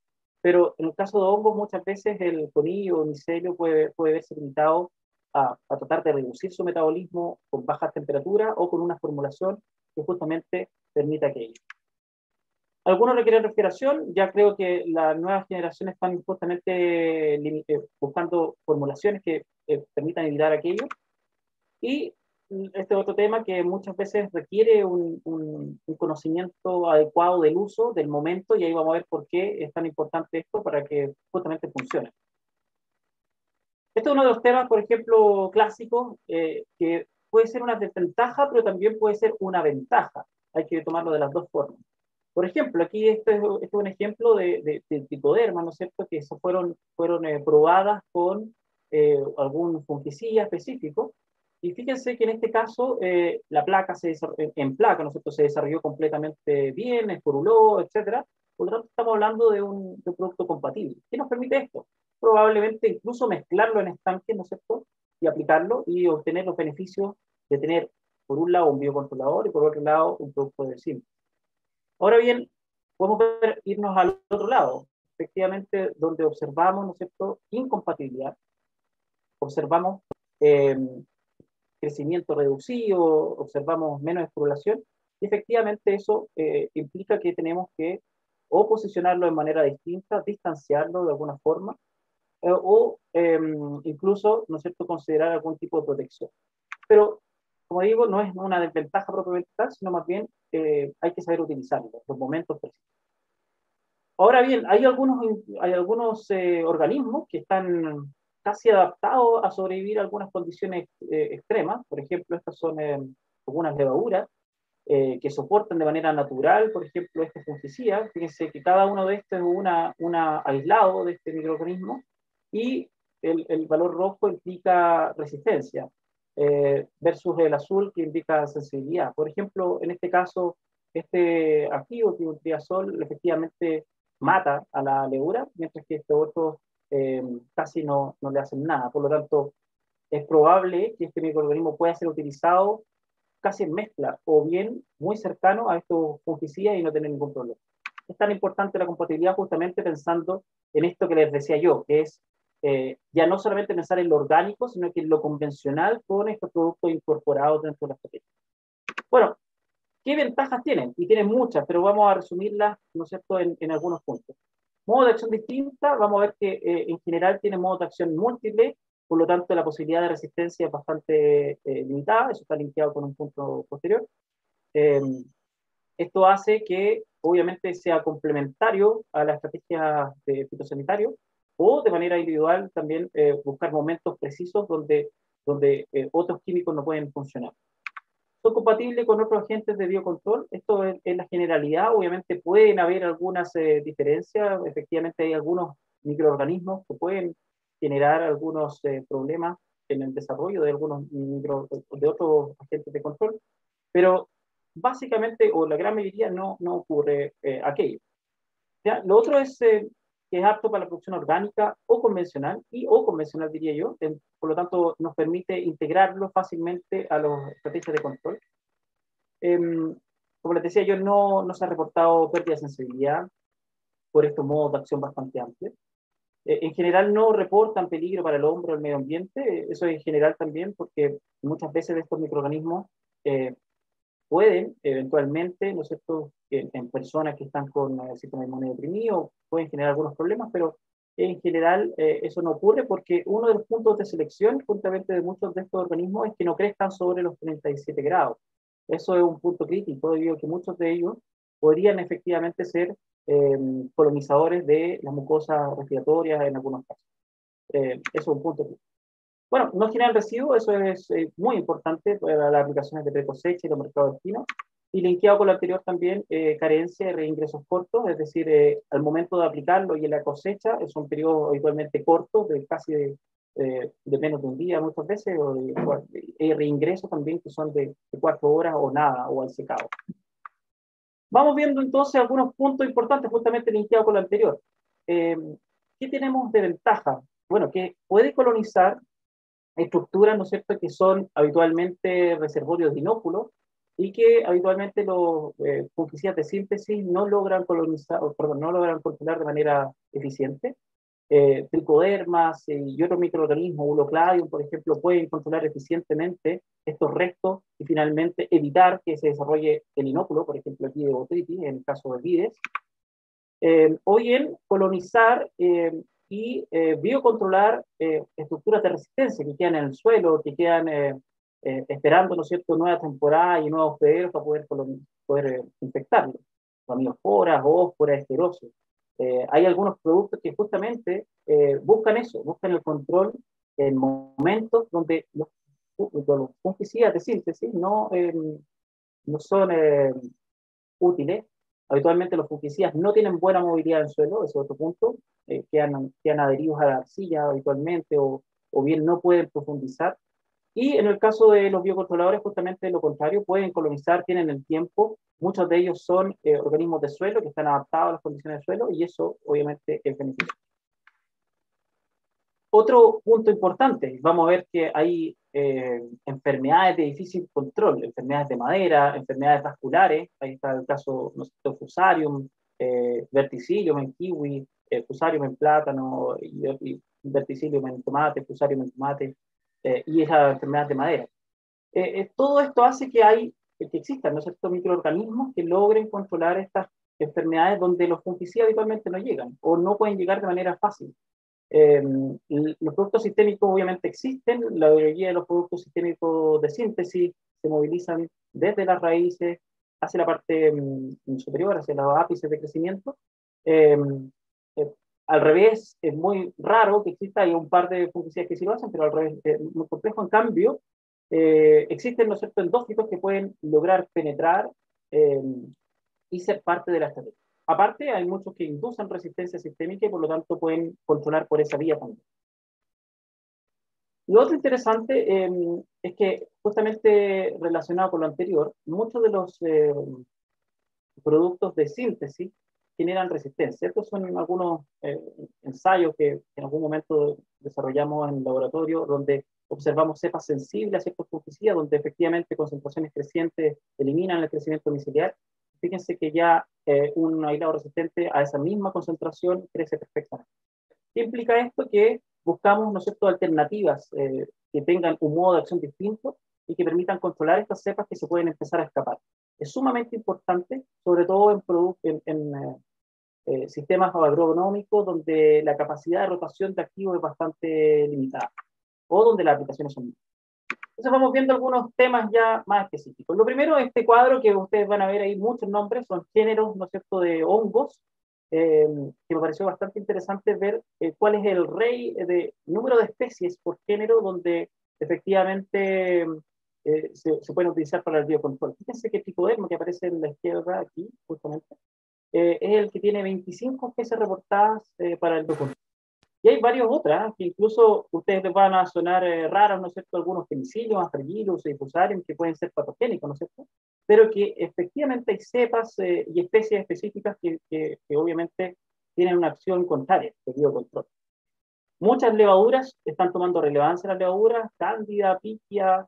Speaker 3: pero en el caso de hongos, muchas veces el conillo o el micelio puede verse limitado a tratar de reducir su metabolismo con bajas temperaturas o con una formulación que justamente permita aquello. Algunos requieren refrigeración. Ya creo que las nuevas generaciones están justamente buscando formulaciones que permitan evitar aquello. Y este otro tema que muchas veces requiere un conocimiento adecuado del uso, del momento, y ahí vamos a ver por qué es tan importante esto para que justamente funcione. Este es uno de los temas, por ejemplo, clásicos, que puede ser una desventaja, pero también puede ser una ventaja. Hay que tomarlo de las dos formas. Por ejemplo, aquí este es un ejemplo de tricoderma, ¿no es cierto?, que fueron probadas con algún fungicida específico. Y fíjense que en este caso la placa en placa, ¿no es cierto?, se desarrolló completamente bien, esporuló, etc. Por lo tanto, estamos hablando de un producto compatible. ¿Qué nos permite esto? Probablemente incluso mezclarlo en estanques, ¿no es cierto?, y aplicarlo y obtener los beneficios de tener, por un lado, un biocontrolador y por otro lado, un producto de síntesis. Ahora bien, podemos irnos al otro lado, efectivamente, donde observamos, ¿no es cierto?, incompatibilidad, observamos crecimiento reducido, observamos menos exploración, y efectivamente eso implica que tenemos que o posicionarlo de manera distinta, distanciarlo de alguna forma, o incluso, ¿no es cierto?, considerar algún tipo de protección. Pero, como digo, no es una desventaja propiamente tal, sino más bien hay que saber utilizarlo, los momentos precisos. Ahora bien, hay algunos organismos que están casi adaptados a sobrevivir a algunas condiciones extremas. Por ejemplo, estas son algunas levaduras que soportan de manera natural, por ejemplo, este fungicida. Fíjense que cada uno de estos es una aislado de este microorganismo, y el valor rojo implica resistencia, versus el azul que indica sensibilidad. Por ejemplo, en este caso, este activo, un triazol, efectivamente mata a la levura, mientras que este otro casi no le hacen nada. Por lo tanto, es probable que este microorganismo pueda ser utilizado casi en mezcla, o bien muy cercano a estos fungicidas y no tener ningún problema. Es tan importante la compatibilidad justamente pensando en esto que les decía yo, que es ya no solamente pensar en lo orgánico, sino que en lo convencional con estos productos incorporados dentro de la estrategia. Bueno, ¿qué ventajas tienen? Y tienen muchas, pero vamos a resumirlas, ¿no es cierto?, en algunos puntos. Modo de acción distinta, vamos a ver que en general tiene modo de acción múltiple, por lo tanto la posibilidad de resistencia es bastante limitada, eso está linkeado con un punto posterior. Esto hace que obviamente sea complementario a la estrategia de fitosanitario, o de manera individual también buscar momentos precisos donde otros químicos no pueden funcionar. Son compatibles con otros agentes de biocontrol. Esto es la generalidad. Obviamente pueden haber algunas diferencias. Efectivamente hay algunos microorganismos que pueden generar algunos problemas en el desarrollo de algunos de otros agentes de control, pero básicamente, o la gran mayoría, no ocurre aquello. ¿Ya? Lo otro es que es apto para la producción orgánica o convencional, o convencional diría yo, por lo tanto nos permite integrarlo fácilmente a las estrategias de control. Como les decía yo, no se ha reportado pérdida de sensibilidad por estos modos de acción bastante amplios. En general no reportan peligro para el hombre o el medio ambiente, eso en general también, porque muchas veces estos microorganismos pueden eventualmente, ¿no es cierto?, en personas que están con el sistema inmune deprimido, pueden generar algunos problemas, pero en general eso no ocurre porque uno de los puntos de selección, juntamente de muchos de estos organismos, es que no crezcan sobre los 37 grados. Eso es un punto crítico, debido a que muchos de ellos podrían efectivamente ser colonizadores de las mucosas respiratorias en algunos casos. Eso es un punto crítico. Bueno, no generan residuos, eso es muy importante para las aplicaciones de pre-cosecha y los mercados destinos. Y linkeado con lo anterior también, carencia de reingresos cortos, es decir, al momento de aplicarlo y en la cosecha, son periodos habitualmente cortos, de casi de menos de un día muchas veces, o de reingresos también que son de 4 horas o nada, o al secado. Vamos viendo entonces algunos puntos importantes, justamente linkeado con lo anterior. ¿Qué tenemos de ventaja? Bueno, que puede colonizar estructuras, ¿no es cierto?, que son habitualmente reservorios de inóculos y que habitualmente los fungicidas de síntesis no logran colonizar, no logran controlar de manera eficiente. Tricodermas y otros microorganismos, Ulocladium, por ejemplo, pueden controlar eficientemente estos restos y finalmente evitar que se desarrolle el inóculo, por ejemplo, aquí de botritis, en el caso de vides. O bien colonizar y biocontrolar estructuras de resistencia que quedan en el suelo, que quedan esperando, ¿no es cierto?, nueva temporada y nuevos hospederos para poder infectarlos. Amioforas, ósforas, esclerosis. Hay algunos productos que justamente buscan eso, buscan el control en momentos donde los fungicidas de síntesis no son útiles. Habitualmente los fungicidas no tienen buena movilidad en el suelo, ese es otro punto, quedan adheridos a la arcilla habitualmente, o bien no pueden profundizar. Y en el caso de los biocontroladores, justamente lo contrario, pueden colonizar, tienen el tiempo, muchos de ellos son organismos de suelo que están adaptados a las condiciones de suelo, y eso obviamente es beneficioso. Otro punto importante, vamos a ver que hay enfermedades de difícil control, enfermedades de madera, enfermedades vasculares, ahí está el caso, no sé, Fusarium, Verticillium en kiwi, Fusarium en plátano, y Verticillium en tomate, Fusarium en tomate, y esa enfermedad de madera. Todo esto hace que existan, ¿no es cierto?, microorganismos que logren controlar estas enfermedades donde los fungicidas habitualmente no llegan o no pueden llegar de manera fácil. Los productos sistémicos obviamente existen, la mayoría de los productos sistémicos de síntesis se movilizan desde las raíces hacia la parte superior, hacia los ápices de crecimiento. Eh, eh, Al revés, es muy raro que exista, hay un par de fungicidas que sí lo hacen, pero al revés es muy complejo. En cambio, existen, ¿no es cierto?, endófitos que pueden lograr penetrar eh, y ser parte de la estrategia. Aparte, hay muchos que inducen resistencia sistémica y por lo tanto pueden controlar por esa vía también. Lo otro interesante es que, justamente relacionado con lo anterior, muchos de los productos de síntesis generan resistencia. Estos son algunos ensayos que en algún momento desarrollamos en el laboratorio, donde observamos cepas sensibles a ciertos fungicidas, donde efectivamente concentraciones crecientes eliminan el crecimiento micelial. Fíjense que ya un aislado resistente a esa misma concentración crece perfectamente. ¿Qué implica esto? Que buscamos, ¿no es cierto?, alternativas que tengan un modo de acción distinto y que permitan controlar estas cepas que se pueden empezar a escapar. Es sumamente importante, sobre todo en sistemas agronómicos donde la capacidad de rotación de activos es bastante limitada o donde las aplicaciones son mínimas. Entonces vamos viendo algunos temas ya más específicos. Lo primero, este cuadro que ustedes van a ver ahí, muchos nombres, son géneros, ¿no es cierto?, de hongos, que me pareció bastante interesante ver cuál es el rey de número de especies por género donde efectivamente se pueden utilizar para el biocontrol. Fíjense que Tricoderma, que aparece en la izquierda aquí, justamente, es el que tiene 25 especies reportadas para el biocontrol. Y hay varias otras que incluso ustedes les van a sonar raras, ¿no es cierto?, algunos penicillos, aspergillus y fusarium que pueden ser patogénicos, ¿no es cierto?, pero que efectivamente hay cepas y especies específicas que obviamente tienen una acción contraria, el biocontrol. Muchas levaduras están tomando relevancia, las levaduras, Cándida, Pichia,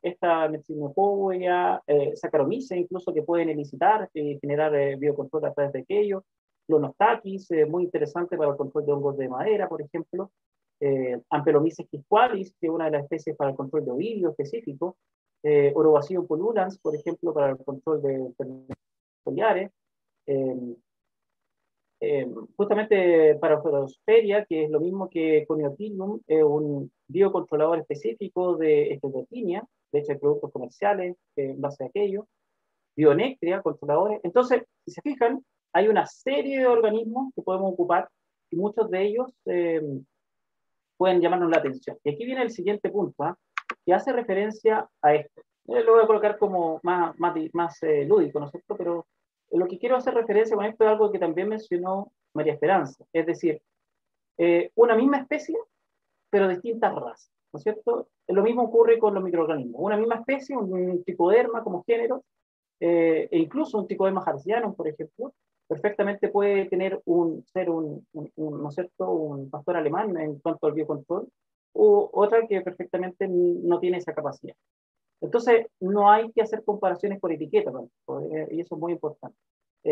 Speaker 3: esta Methylmophoia, Saccharomyces incluso, que pueden elicitar y generar biocontrol a través de aquello. Clonostaquis, muy interesante para el control de hongos de madera, por ejemplo. Ampelomyces quisqualis, que es una de las especies para el control de ovidio específico. Orobacium pullulans, por ejemplo, para el control de enfermedades foliares. Justamente Parapodosferia, que es lo mismo que Coniotinum, es un biocontrolador específico de esteatotinia, de hecho hay productos comerciales en base a aquello. Bionectria, controladores. Entonces, si se fijan, hay una serie de organismos que podemos ocupar y muchos de ellos pueden llamarnos la atención. Y aquí viene el siguiente punto, que hace referencia a esto. Lo voy a colocar como más lúdico, ¿no es cierto? Pero lo que quiero hacer referencia con esto es algo que también mencionó María Esperanza, es decir, una misma especie, pero distintas razas, ¿no es cierto? Lo mismo ocurre con los microorganismos. Una misma especie, un Tricoderma como género, e incluso un Tricoderma harzianum, por ejemplo, perfectamente puede ser ¿no es cierto?, un pastor alemán en cuanto al biocontrol, o otra que perfectamente no tiene esa capacidad. Entonces, no hay que hacer comparaciones por etiqueta, y eso es muy importante.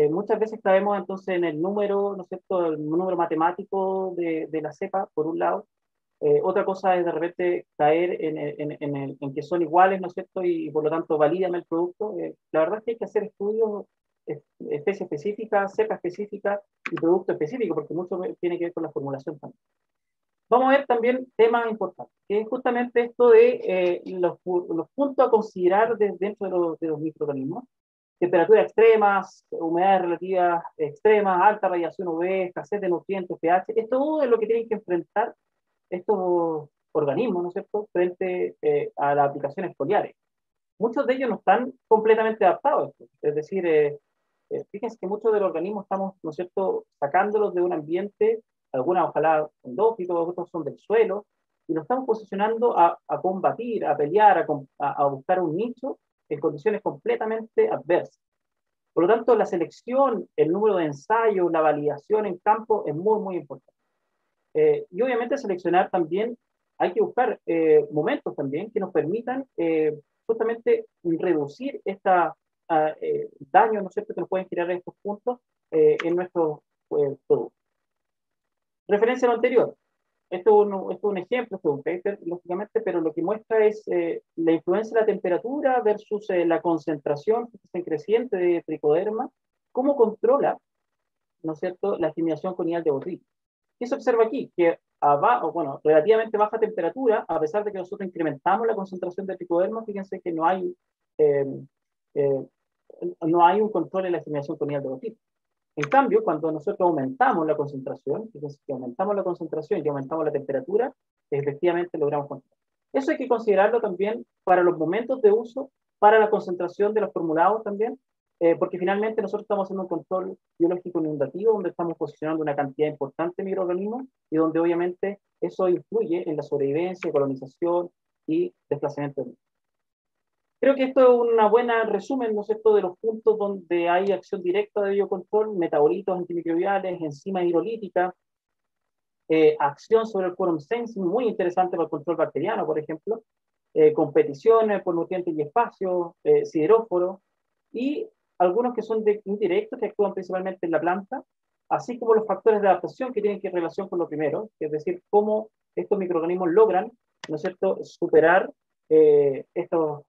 Speaker 3: Muchas veces caemos entonces en el número, ¿no es cierto?, el número matemático de la cepa, por un lado. Otra cosa es de repente caer en que son iguales, ¿no es cierto?, y por lo tanto validan el producto. La verdad es que hay que hacer estudios, especie específica, cepa específica y producto específico, porque mucho tiene que ver con la formulación también. Vamos a ver también temas importantes, que es justamente esto de los puntos a considerar dentro de los microorganismos. Temperaturas extremas, humedades relativas extremas, alta radiación UV, escasez de nutrientes, pH, es todo lo que tienen que enfrentar estos organismos, ¿no es cierto?, frente a las aplicaciones foliares. Muchos de ellos no están completamente adaptados a esto. Es decir, fíjense que muchos de los organismos estamos, ¿no es cierto?, sacándolos de un ambiente, algunas ojalá endófitos, otros son del suelo, y los estamos posicionando a combatir, a pelear, a buscar un nicho en condiciones completamente adversas. Por lo tanto, la selección, el número de ensayos, la validación en campo es muy, muy importante. Y obviamente seleccionar también, hay que buscar momentos también que nos permitan justamente reducir daño, ¿no es cierto?, que nos pueden generar estos puntos en nuestros productos. Referencia a lo anterior. Esto es un ejemplo, esto es un paper, lógicamente, pero lo que muestra es la influencia de la temperatura versus la concentración creciente de tricoderma, cómo controla, ¿no es cierto?, la asimilación conial de botrytis. ¿Qué se observa aquí? Que bueno, relativamente baja temperatura, a pesar de que nosotros incrementamos la concentración de tricoderma, fíjense que eh, eh, no hay un control en la asimilación conial de botrytis. En cambio, cuando nosotros aumentamos la concentración, fíjense que aumentamos la concentración y aumentamos la temperatura, efectivamente logramos controlar. Eso hay que considerarlo también para los momentos de uso, para la concentración de los formulados también, porque finalmente nosotros estamos haciendo un control biológico inundativo, donde estamos posicionando una cantidad importante de microorganismos y donde obviamente eso influye en la sobrevivencia, colonización y desplazamiento del mismo. Creo que esto es una buena resumen, ¿no es cierto?, de los puntos donde hay acción directa de biocontrol, metabolitos antimicrobiales, enzimas hidrolíticas, acción sobre el quorum sensing, muy interesante para el control bacteriano, por ejemplo, competiciones por nutrientes y espacio, sideróforo, y algunos que son indirectos, que actúan principalmente en la planta, así como los factores de adaptación que tienen que relación con lo primero, es decir, cómo estos microorganismos logran, ¿no es cierto?, superar estos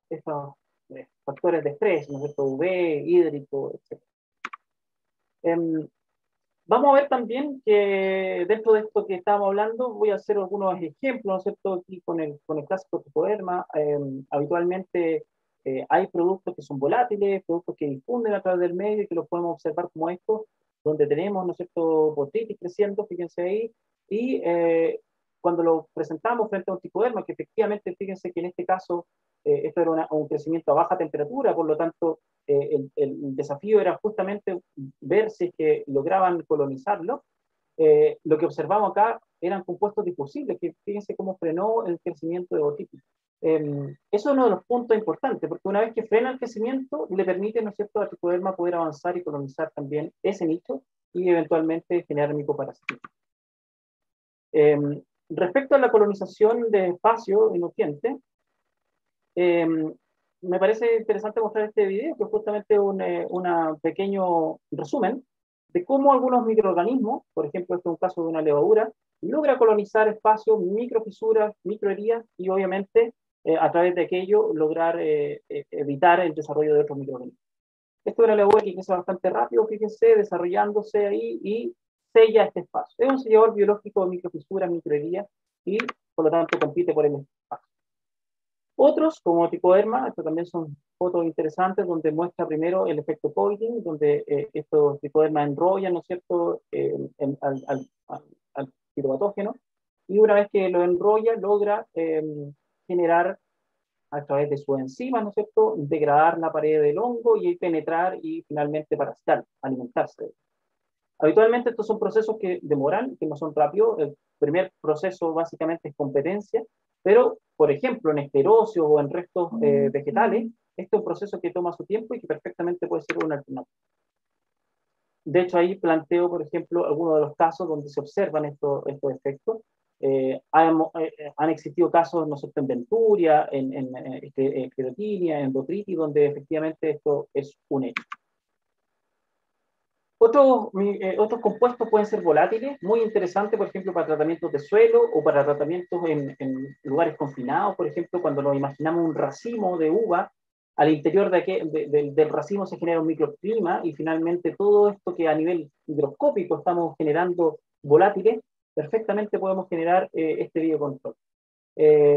Speaker 3: factores de estrés, ¿no es cierto?, UV, hídrico, etc. Vamos a ver también que dentro de esto que estábamos hablando, voy a hacer algunos ejemplos, ¿no es cierto?, aquí con el clásico tricoderma. Habitualmente hay productos que son volátiles, productos que difunden a través del medio y que los podemos observar como estos, donde tenemos, ¿no es cierto?, botrytis creciendo, fíjense ahí, y cuando lo presentamos frente a un tricoderma, que efectivamente, fíjense que en este caso, esto era un crecimiento a baja temperatura, por lo tanto, el desafío era justamente ver si es que lograban colonizarlo. Lo que observamos acá eran compuestos difusibles, que fíjense cómo frenó el crecimiento de botrytis. Eso es uno de los puntos importantes, porque una vez que frena el crecimiento, le permite, ¿no es cierto?, al tricoderma poder avanzar y colonizar también ese nicho y eventualmente generar micoparasitismo. Respecto a la colonización de espacio y nutrientes, me parece interesante mostrar este video, que es justamente un pequeño resumen de cómo algunos microorganismos, por ejemplo, este es un caso de una levadura, logra colonizar espacios, microfisuras, microheridas, y obviamente a través de aquello lograr evitar el desarrollo de otros microorganismos. Esto es una levadura que crece bastante rápido, fíjense, desarrollándose ahí y sella este espacio. Es un sellador biológico de microfisuras, microheridas, y por lo tanto compite por el espacio. Otros, como tricoderma, estos también son fotos interesantes donde muestra primero el efecto Poiting, donde estos tricodermas enrollan, ¿no es cierto?, al fitopatógeno, y una vez que lo enrolla, logra generar a través de sus enzimas, ¿no es cierto?, degradar la pared del hongo y penetrar y finalmente parasitar, alimentarse. Habitualmente estos son procesos que demoran, que no son rápidos. El primer proceso básicamente es competencia, pero, por ejemplo, en escleróceos o en restos vegetales, este es un proceso que toma su tiempo y que perfectamente puede ser una alternativa. De hecho, ahí planteo, por ejemplo, algunos de los casos donde se observan estos efectos. Han existido casos, no sé, en Venturia, en esclerotinia, en botrytis, donde efectivamente esto es un hecho. Otros compuestos pueden ser volátiles, muy interesantes, por ejemplo, para tratamientos de suelo o para tratamientos en lugares confinados. Por ejemplo, cuando nos imaginamos un racimo de uva, al interior del racimo se genera un microclima y finalmente todo esto que a nivel higroscópico estamos generando volátiles, perfectamente podemos generar este biocontrol.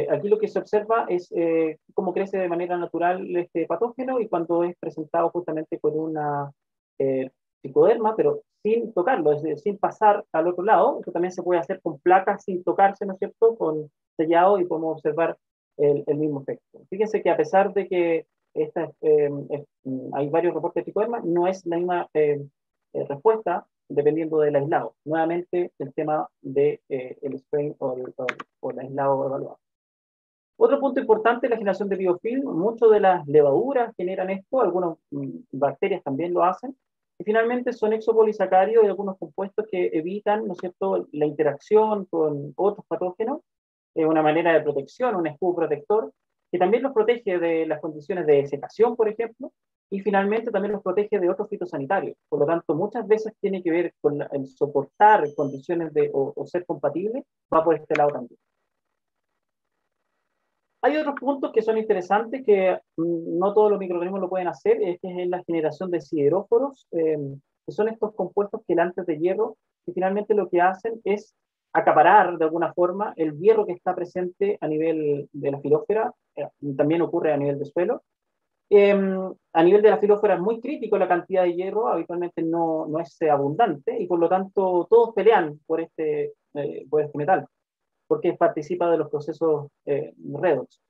Speaker 3: Aquí lo que se observa es cómo crece de manera natural este patógeno y cuando es presentado justamente con una tricoderma, pero sin tocarlo, es decir, sin pasar al otro lado. Esto también se puede hacer con placas sin tocarse, ¿no es cierto?, con sellado, y podemos observar el mismo efecto. Fíjense que a pesar de que hay varios reportes de tricoderma, no es la misma respuesta dependiendo del aislado. Nuevamente, el tema del strain o el aislado evaluado. Otro punto importante es la generación de biofilm. Muchas de las levaduras generan esto, algunas bacterias también lo hacen, y finalmente son exopolisacáridos y algunos compuestos que evitan, ¿no es cierto?, la interacción con otros patógenos, una manera de protección, un escudo protector, que también los protege de las condiciones de secación, por ejemplo, y finalmente también los protege de otros fitosanitarios. Por lo tanto, muchas veces tiene que ver con el soportar condiciones o ser compatible, va por este lado también. Hay otros puntos que son interesantes que no todos los microorganismos lo pueden hacer, que es la generación de sideróforos, que son estos compuestos quelantes de hierro, que finalmente lo que hacen es acaparar de alguna forma el hierro que está presente a nivel de la filósfera, también ocurre a nivel de suelo. A nivel de la filósfera es muy crítico la cantidad de hierro, habitualmente no es abundante, y por lo tanto todos pelean por este metal, porque participa de los procesos redox.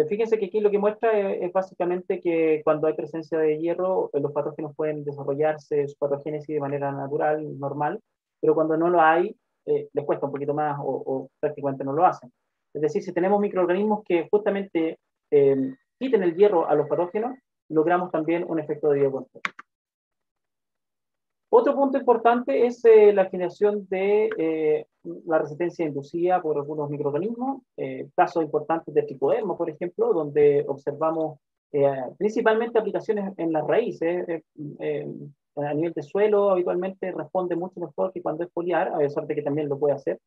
Speaker 3: Fíjense que aquí lo que muestra es básicamente que cuando hay presencia de hierro, los patógenos pueden desarrollarse su patogénesis de manera natural, normal, pero cuando no lo hay, les cuesta un poquito más o prácticamente no lo hacen. Es decir, si tenemos microorganismos que justamente quiten el hierro a los patógenos, logramos también un efecto de biocontrol. Otro punto importante es la generación de la resistencia inducida por algunos microorganismos, casos importantes de tricoderma, por ejemplo, donde observamos principalmente aplicaciones en las raíces. A nivel de suelo, habitualmente responde mucho mejor que cuando es foliar, a pesar de que también lo puede hacer.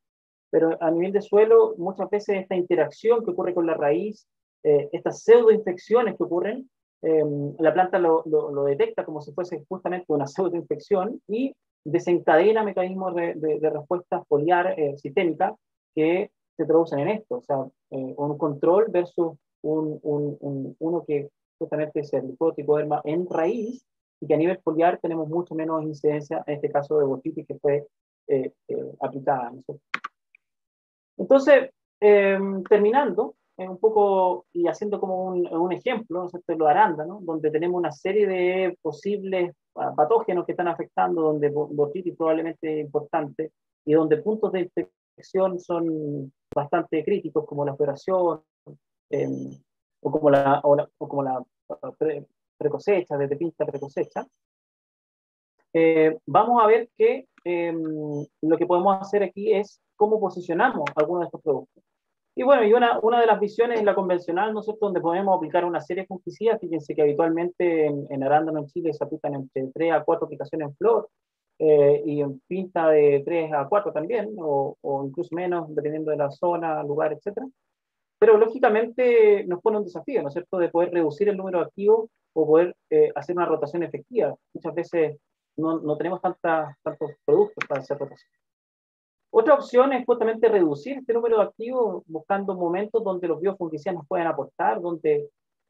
Speaker 3: Pero a nivel de suelo, muchas veces esta interacción que ocurre con la raíz, estas pseudoinfecciones que ocurren, la planta lo detecta como si fuese justamente una pseudoinfección y desencadena mecanismos de respuesta foliar sistémica que se traducen en esto, o sea, un control versus uno que justamente es el tricoderma en raíz y que a nivel foliar tenemos mucho menos incidencia, en este caso de botitis que fue aplicada, ¿no? Entonces, terminando, un poco y haciendo como un ejemplo, ¿no es cierto?, lo de arándano, donde tenemos una serie de posibles patógenos que están afectando, donde botitis probablemente es importante, y donde puntos de infección son bastante críticos, como la floración, o como la precosecha, desde pinta precosecha. Vamos a ver que lo que podemos hacer aquí es cómo posicionamos algunos de estos productos. Y bueno, y una de las visiones es la convencional, ¿no es cierto?, donde podemos aplicar una serie de fungicidas. Fíjense que habitualmente en arándano en Chile se aplican entre 3 a 4 aplicaciones en flor, y en pinta de 3 a 4 también, o incluso menos, dependiendo de la zona, lugar, etc. Pero lógicamente nos pone un desafío, ¿no es cierto?, de poder reducir el número de activos o poder hacer una rotación efectiva. Muchas veces no tenemos tantos productos para hacer rotación. Otra opción es justamente reducir este número de activos buscando momentos donde los biofungicidas nos puedan aportar, donde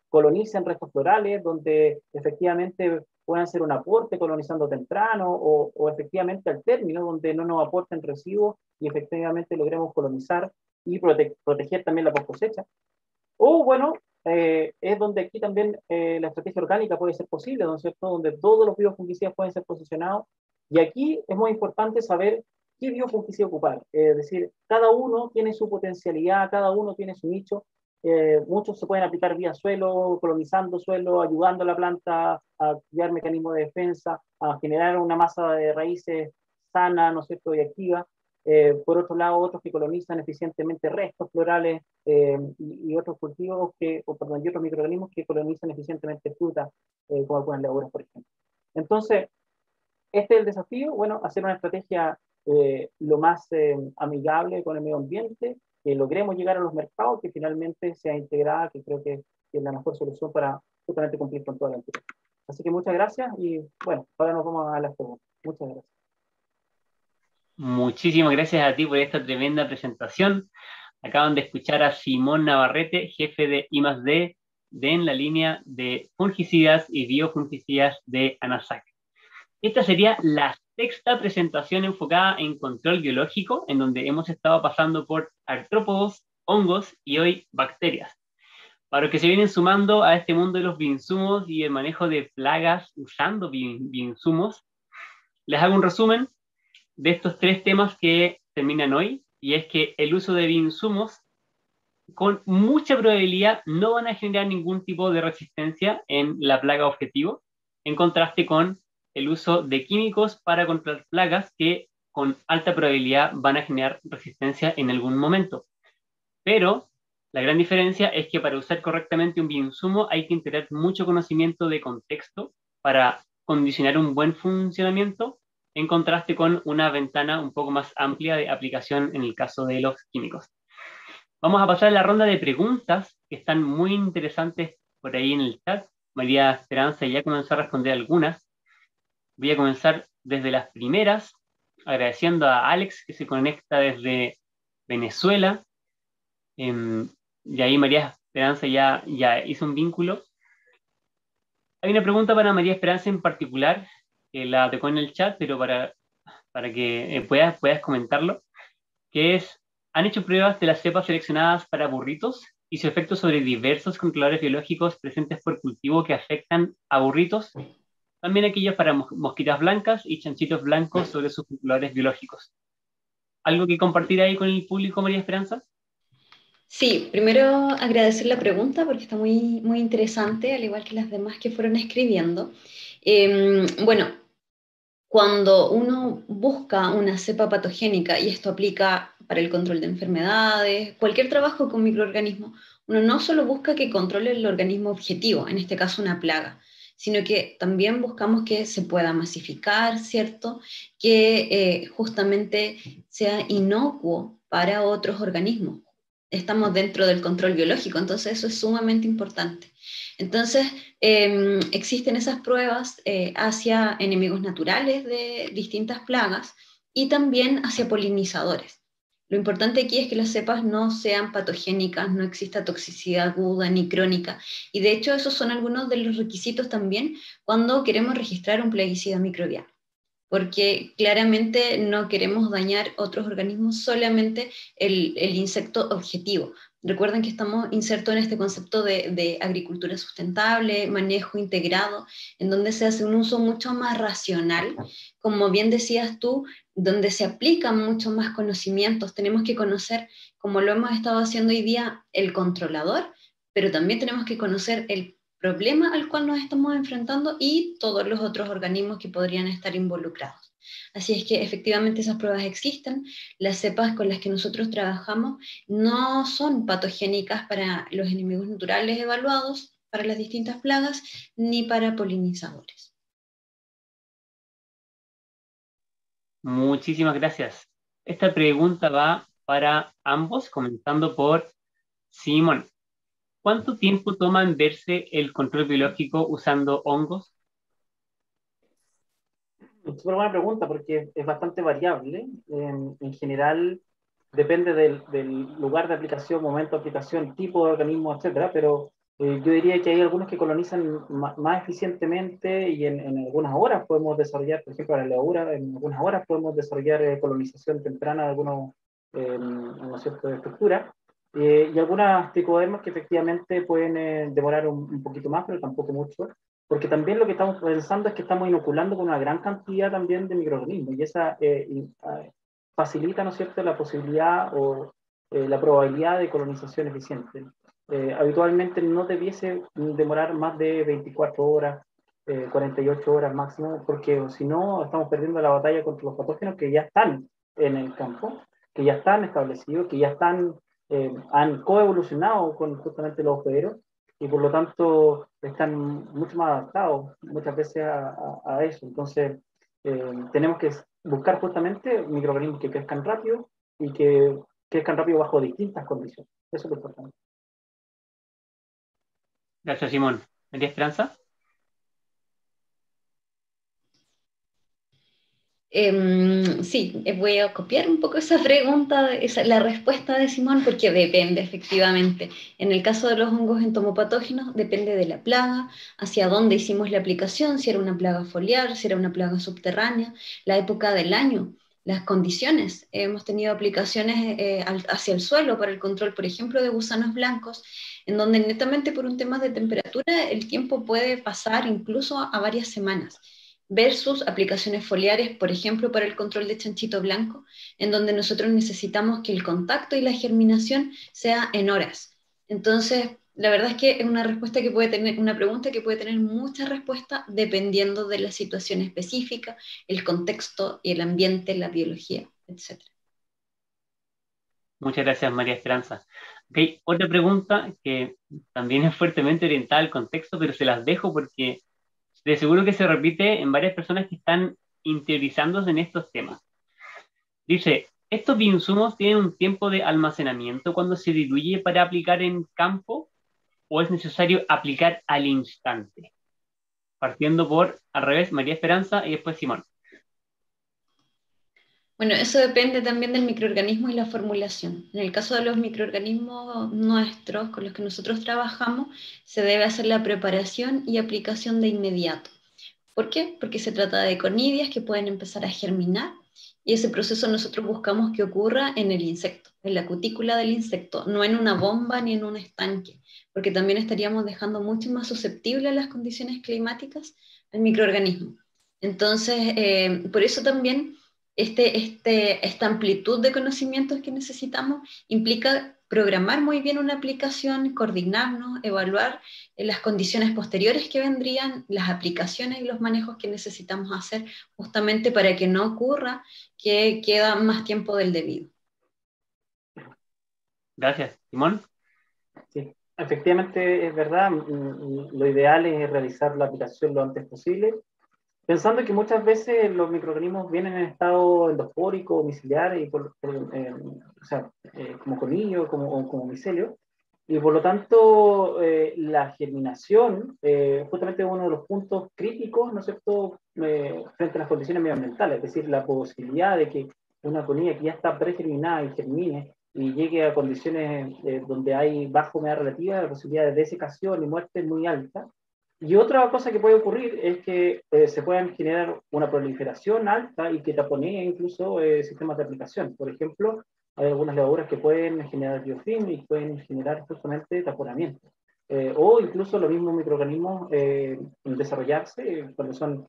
Speaker 3: colonicen restos florales, donde efectivamente puedan ser un aporte colonizando temprano o efectivamente al término, donde no nos aporten residuos y efectivamente logremos colonizar y proteger también la post cosecha. O bueno, es donde aquí también la estrategia orgánica puede ser posible, ¿no es cierto?, donde todos los biofungicidas pueden ser posicionados. Y aquí es muy importante saber qué biofungicida ocupar. Es decir, cada uno tiene su potencialidad, cada uno tiene su nicho. Muchos se pueden aplicar vía suelo, colonizando suelo, ayudando a la planta a crear mecanismos de defensa, a generar una masa de raíces sana, ¿no es cierto?, y activa. Por otro lado, otros que colonizan eficientemente restos florales, y otros cultivos y otros microorganismos que colonizan eficientemente frutas, como algunas legumbres, por ejemplo. Entonces, este es el desafío, bueno, hacer una estrategia lo más amigable con el medio ambiente, que logremos llegar a los mercados, que finalmente sea integrada, que creo que es la mejor solución para justamente cumplir con toda la empresa. Así que muchas gracias y bueno, ahora nos vamos a las preguntas. Muchas gracias.
Speaker 1: Muchísimas gracias a ti por esta tremenda presentación. Acaban de escuchar a Simón Navarrete, jefe de I+D en la línea de fungicidas y biofungicidas de ANASAC. Esta sería la sexta presentación enfocada en control biológico, en donde hemos estado pasando por artrópodos, hongos y hoy bacterias. Para los que se vienen sumando a este mundo de los bioinsumos y el manejo de plagas usando bioinsumos, les hago un resumen de estos 3 temas que terminan hoy, y es que el uso de bioinsumos con mucha probabilidad no van a generar ningún tipo de resistencia en la plaga objetivo, en contraste con el uso de químicos para controlar plagas que con alta probabilidad van a generar resistencia en algún momento. Pero La gran diferencia es que para usar correctamente un bioinsumo hay que integrar mucho conocimiento de contexto para condicionar un buen funcionamiento, en contraste con una ventana un poco más amplia de aplicación en el caso de los químicos. Vamos a pasar a la ronda de preguntas que están muy interesantes por ahí en el chat. María Esperanza ya comenzó a responder algunas. Voy a comenzar desde las primeras, agradeciendo a Alex que se conecta desde Venezuela. Y ahí María Esperanza ya hizo un vínculo. Hay una pregunta para María Esperanza en particular, que la dejó en el chat, pero para que puedas comentarlo, que es, ¿han hecho pruebas de las cepas seleccionadas para burritos y su efecto sobre diversos controladores biológicos presentes por cultivo que afectan a burritos? También aquellos para mosquitas blancas y chanchitos blancos sobre sus controladores biológicos. ¿Algo que compartir ahí con el público, María Esperanza?
Speaker 2: Sí, primero agradecer la pregunta porque está muy, muy interesante, al igual que las demás que fueron escribiendo. Bueno, cuando uno busca una cepa patogénica, y esto aplica para el control de enfermedades, cualquier trabajo con microorganismos, uno no solo busca que controle el organismo objetivo, en este caso una plaga, sino que también buscamos que se pueda masificar, ¿cierto? Que justamente sea inocuo para otros organismos. Estamos dentro del control biológico, entonces eso es sumamente importante. Entonces, existen esas pruebas hacia enemigos naturales de distintas plagas y también hacia polinizadores. Lo importante aquí es que las cepas no sean patogénicas, no exista toxicidad aguda ni crónica, y de hecho esos son algunos de los requisitos también cuando queremos registrar un plaguicida microbiano, porque claramente no queremos dañar otros organismos, solamente el insecto objetivo. Recuerden que estamos insertos en este concepto de agricultura sustentable, manejo integrado, en donde se hace un uso mucho más racional, como bien decías tú, donde se aplican mucho más conocimientos. Tenemos que conocer, como lo hemos estado haciendo hoy día, el controlador, pero también tenemos que conocer el problema al cual nos estamos enfrentando y todos los otros organismos que podrían estar involucrados. Así es que efectivamente esas pruebas existen. Las cepas con las que nosotros trabajamos no son patogénicas para los enemigos naturales evaluados, para las distintas plagas, ni para polinizadores.
Speaker 1: Muchísimas gracias. Esta pregunta va para ambos, comenzando por Simón. ¿Cuánto tiempo toma en verse el control biológico usando hongos?
Speaker 3: Súper buena pregunta porque es bastante variable. En general, depende del lugar de aplicación, momento de aplicación, tipo de organismo, etcétera, pero yo diría que hay algunos que colonizan más eficientemente y en algunas horas podemos desarrollar, por ejemplo, la levadura, en algunas horas podemos desarrollar colonización temprana de algunos ¿no es cierto?, de estructura. Y algunas tricodermas que efectivamente pueden demorar un poquito más, pero tampoco mucho, porque también lo que estamos pensando es que estamos inoculando con una gran cantidad también de microorganismos, y esa facilita, ¿no es cierto?, la posibilidad o la probabilidad de colonización eficiente. Habitualmente no debiese demorar más de 24 horas, 48 horas máximo, porque si no estamos perdiendo la batalla contra los patógenos que ya están en el campo, que ya están establecidos, que ya han coevolucionado con justamente los hospederos, y por lo tanto están mucho más adaptados muchas veces a eso. Entonces, tenemos que buscar justamente microorganismos que crezcan rápido y que crezcan rápido bajo distintas condiciones. Eso es lo importante.
Speaker 1: Gracias, Simón. ¿María Esperanza?
Speaker 2: Sí, voy a copiar un poco esa pregunta, la respuesta de Simón, porque depende efectivamente. En el caso de los hongos entomopatógenos, depende de la plaga, hacia dónde hicimos la aplicación, si era una plaga foliar, si era una plaga subterránea, la época del año, las condiciones. Hemos tenido aplicaciones hacia el suelo para el control, por ejemplo, de gusanos blancos, en donde netamente por un tema de temperatura el tiempo puede pasar incluso a varias semanas, versus aplicaciones foliares, por ejemplo, para el control de chanchito blanco, en donde nosotros necesitamos que el contacto y la germinación sea en horas. Entonces, la verdad es que es una respuesta que puede tener, una pregunta que puede tener muchas respuestas dependiendo de la situación específica, el contexto y el ambiente, la biología, etc.
Speaker 1: Muchas gracias, María Esperanza. Ok, otra pregunta que también es fuertemente orientada al contexto, pero se las dejo porque de seguro que se repite en varias personas que están interiorizándose en estos temas. Dice, ¿estos bioinsumos tienen un tiempo de almacenamiento cuando se diluye para aplicar en campo o es necesario aplicar al instante? Partiendo por, al revés, María Esperanza y después Simón.
Speaker 2: Bueno, eso depende también del microorganismo y la formulación. En el caso de los microorganismos nuestros, con los que nosotros trabajamos, se debe hacer la preparación y aplicación de inmediato. ¿Por qué? Porque se trata de conidias que pueden empezar a germinar y ese proceso nosotros buscamos que ocurra en el insecto, en la cutícula del insecto, no en una bomba ni en un estanque, porque también estaríamos dejando mucho más susceptible a las condiciones climáticas al microorganismo. Entonces, por eso también esta amplitud de conocimientos que necesitamos implica programar muy bien una aplicación, coordinarnos, evaluar las condiciones posteriores que vendrían, las aplicaciones y los manejos que necesitamos hacer justamente para que no ocurra que queda más tiempo del debido.
Speaker 1: Gracias. Simón.
Speaker 3: Sí, efectivamente es verdad. Lo ideal es realizar la aplicación lo antes posible, pensando que muchas veces los microorganismos vienen en estado endospórico, domiciliar, y o sea, como conillo, como micelio, y por lo tanto la germinación justamente es uno de los puntos críticos, ¿no es cierto?, frente a las condiciones medioambientales, es decir, la posibilidad de que una conilla que ya está pregerminada y germine y llegue a condiciones donde hay baja humedad relativa, la posibilidad de desecación y muerte es muy alta. Y otra cosa que puede ocurrir es que se puedan generar una proliferación alta y que taponee incluso sistemas de aplicación. Por ejemplo, hay algunas levaduras que pueden generar biofilm y pueden generar justamente taponamiento. O incluso los mismos microorganismos desarrollarse cuando son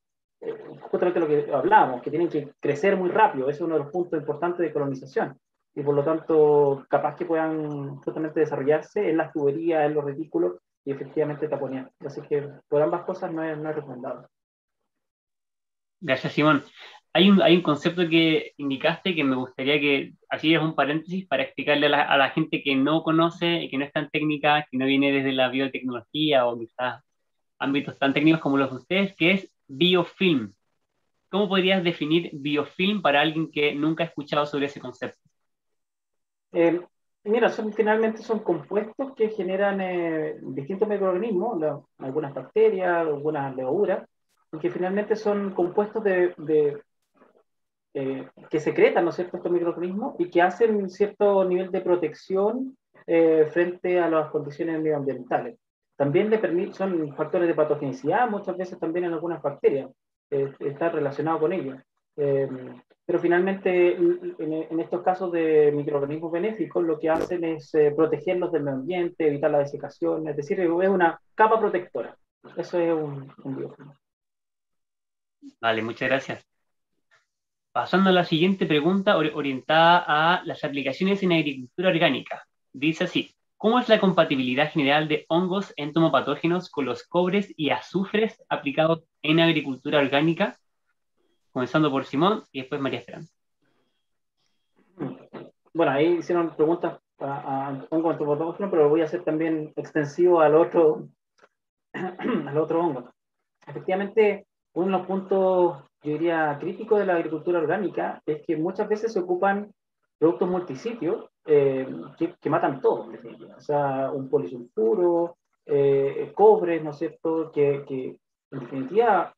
Speaker 3: justamente lo que hablábamos, que tienen que crecer muy rápido. Ese es uno de los puntos importantes de colonización. Y por lo tanto, capaz que puedan justamente desarrollarse en las tuberías, en los retículos, y efectivamente taponear. Así que por ambas cosas no es recomendable.
Speaker 1: Gracias, Simón. Hay un concepto que indicaste que me gustaría que, así es un paréntesis, para explicarle a la gente que no conoce y que no es tan técnica, que no viene desde la biotecnología o quizás ámbitos tan técnicos como los de ustedes, que es biofilm. ¿Cómo podrías definir biofilm para alguien que nunca ha escuchado sobre ese concepto?
Speaker 3: Eh, Mira, finalmente son compuestos que generan distintos microorganismos, algunas bacterias, algunas levaduras, y que finalmente son compuestos que secretan, ¿no es cierto?, estos microorganismos y que hacen un cierto nivel de protección frente a las condiciones medioambientales. También son factores de patogenicidad, muchas veces también en algunas bacterias, está relacionado con ellos. Eh, pero finalmente, en estos casos de microorganismos benéficos, lo que hacen es protegerlos del medio ambiente, evitar la desecación, es decir, es una capa protectora. Eso es un biofilm.
Speaker 1: Vale, muchas gracias. Pasando a la siguiente pregunta orientada a las aplicaciones en agricultura orgánica. Dice así, ¿cómo es la compatibilidad general de hongos entomopatógenos con los cobres y azufres aplicados en agricultura orgánica? Comenzando por Simón y después María Esperanza.
Speaker 3: Bueno, ahí hicieron preguntas a hongo antropotógeno, pero lo voy a hacer también extensivo al otro, al otro hongo. Efectivamente, uno de los puntos, yo diría, críticos de la agricultura orgánica es que muchas veces se ocupan productos multisitios que matan todo, o sea, un polisulfuro, cobre, ¿no es cierto?, que en definitiva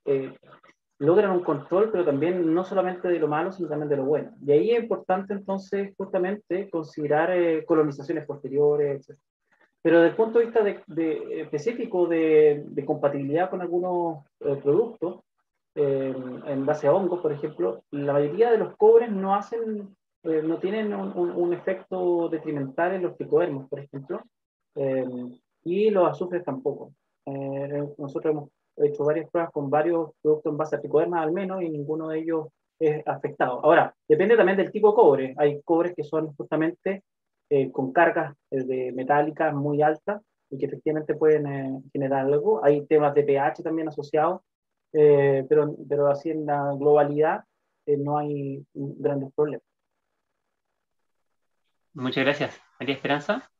Speaker 3: logran un control, pero también no solamente de lo malo, sino también de lo bueno. Y ahí es importante entonces justamente considerar colonizaciones posteriores, etc. Pero desde el punto de vista específico de compatibilidad con algunos productos, en base a hongos, por ejemplo, la mayoría de los cobres no tienen un efecto detrimental en los tricodermos, por ejemplo, eh, y los azufres tampoco. Nosotros hemos hecho varias pruebas con varios productos en base a tricodermas al menos y ninguno de ellos es afectado. Ahora, depende también del tipo de cobre. Hay cobres que son justamente con cargas de metálicas muy altas y que efectivamente pueden generar algo. Hay temas de pH también asociados, pero así en la globalidad no hay grandes problemas.
Speaker 1: Muchas gracias. María Esperanza.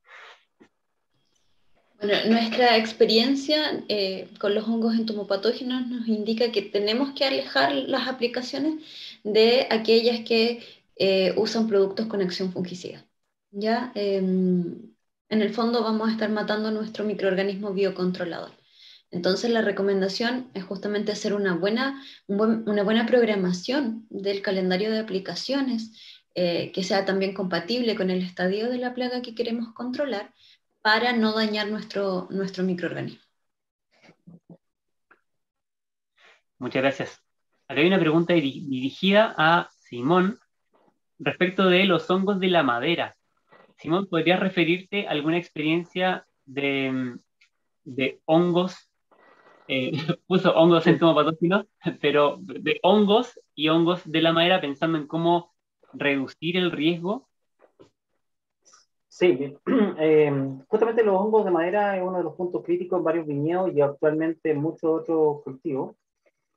Speaker 2: Bueno, nuestra experiencia con los hongos entomopatógenos nos indica que tenemos que alejar las aplicaciones de aquellas que usan productos con acción fungicida. ¿Ya? En el fondo vamos a estar matando nuestro microorganismo biocontrolador. Entonces la recomendación es justamente hacer una buena programación del calendario de aplicaciones que sea también compatible con el estadio de la plaga que queremos controlar para no dañar nuestro microorganismo.
Speaker 1: Muchas gracias. Acá hay una pregunta dirigida a Simón respecto de los hongos de la madera. Simón, ¿podrías referirte a alguna experiencia de hongos? Puso hongos entomopatógenos, pero de hongos y hongos de la madera, pensando en cómo reducir el riesgo.
Speaker 3: Sí, justamente los hongos de madera es uno de los puntos críticos en varios viñedos y actualmente en muchos otros cultivos.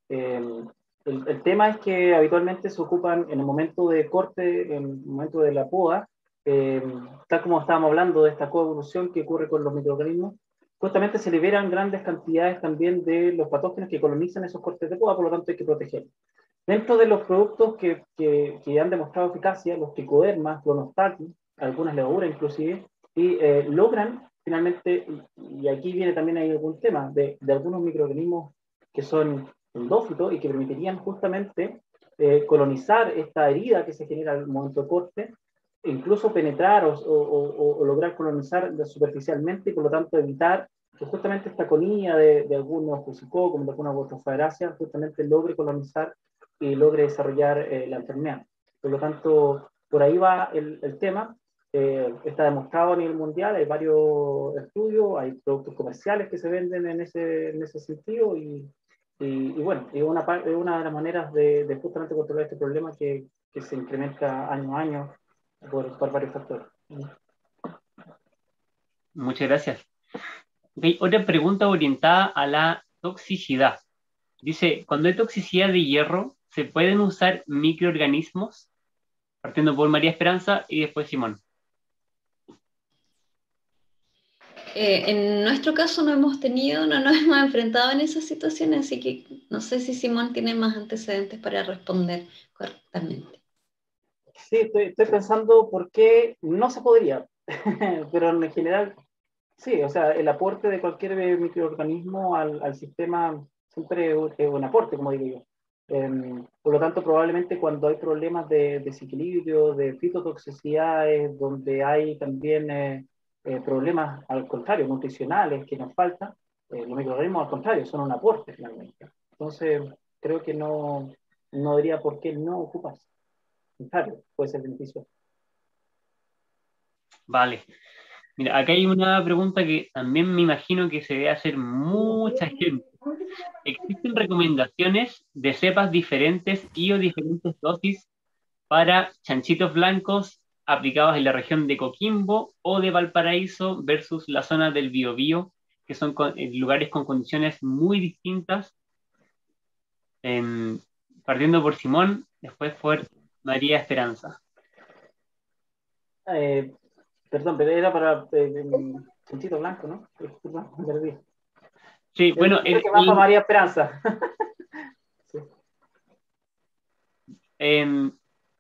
Speaker 3: El tema es que habitualmente se ocupan en el momento de corte, en el momento de la poda, tal como estábamos hablando de esta coevolución que ocurre con los microorganismos, justamente se liberan grandes cantidades también de los patógenos que colonizan esos cortes de poda, por lo tanto hay que protegerlos. Dentro de los productos que han demostrado eficacia, los tricodermas, clonostatis, algunas levaduras inclusive, y logran finalmente, y aquí viene también hay algún tema, de algunos microorganismos que son endófitos y que permitirían justamente colonizar esta herida que se genera al momento de corte, e incluso penetrar o lograr colonizar superficialmente y por lo tanto evitar que justamente esta conía de algunos fusicococcus, de algunas botofagráceas, justamente logre colonizar y logre desarrollar la enfermedad. Por lo tanto, por ahí va el tema. Está demostrado a nivel mundial, hay varios estudios, hay productos comerciales que se venden en ese sentido y bueno, es una de las maneras de justamente controlar este problema que se incrementa año a año por varios factores.
Speaker 1: Muchas gracias. Okay, otra pregunta orientada a la toxicidad. Dice, cuando hay toxicidad de hierro, ¿se pueden usar microorganismos? Partiendo por María Esperanza y después Simón.
Speaker 2: En nuestro caso no nos hemos enfrentado en esas situaciones, así que no sé si Simón tiene más antecedentes para responder correctamente.
Speaker 3: Sí, estoy pensando por qué no se podría, pero en general sí, o sea, el aporte de cualquier microorganismo al sistema siempre es un aporte, como digo yo. Por lo tanto, probablemente cuando hay problemas de desequilibrio, de fitotoxicidades, donde hay también problemas, al contrario, nutricionales que nos faltan, los microorganismos al contrario son un aporte finalmente. Entonces, creo que no diría por qué no ocuparse. Al contrario, puede ser beneficioso.
Speaker 1: Vale. Mira, acá hay una pregunta que también me imagino que se debe hacer mucha gente. ¿Existen recomendaciones de cepas diferentes y o diferentes dosis para chanchitos blancos aplicados en la región de Coquimbo o de Valparaíso versus la zona del Biobío, que son lugares con condiciones muy distintas? Partiendo por Simón, después por María Esperanza.
Speaker 3: Perdón, pero era para chanchito blanco, ¿no? Disculpa, me perdí.
Speaker 1: Sí, bueno,
Speaker 3: Creo que va para María Esperanza. Sí.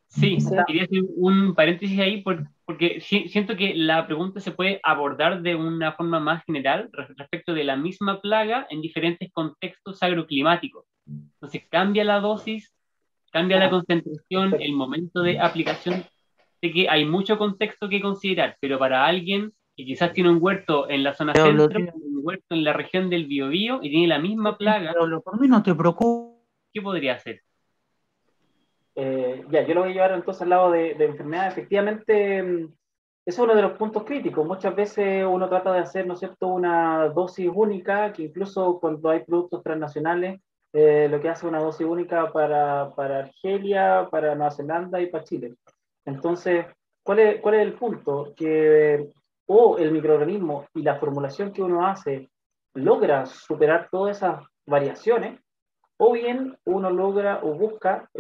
Speaker 1: Sí, quería hacer un paréntesis ahí porque siento que la pregunta se puede abordar de una forma más general respecto de la misma plaga en diferentes contextos agroclimáticos. Entonces cambia la dosis, cambia la concentración,
Speaker 3: Perfecto.
Speaker 1: el momento de aplicación. Sé que hay mucho contexto que considerar, pero para alguien que quizás tiene un huerto en la zona centro, un huerto en la región del Biobío y tiene la misma plaga,
Speaker 4: por mí no te preocupes.
Speaker 1: ¿qué podría hacer?
Speaker 3: Ya, yo lo voy a llevar entonces al lado de enfermedad. Efectivamente, es uno de los puntos críticos. Muchas veces uno trata de hacer, ¿no es cierto?, una dosis única, que incluso cuando hay productos transnacionales, lo que hace una dosis única para Argelia, para Nueva Zelanda y para Chile. Entonces, ¿cuál es el punto? Que o el microorganismo y la formulación que uno hace logra superar todas esas variaciones, o bien uno logra o busca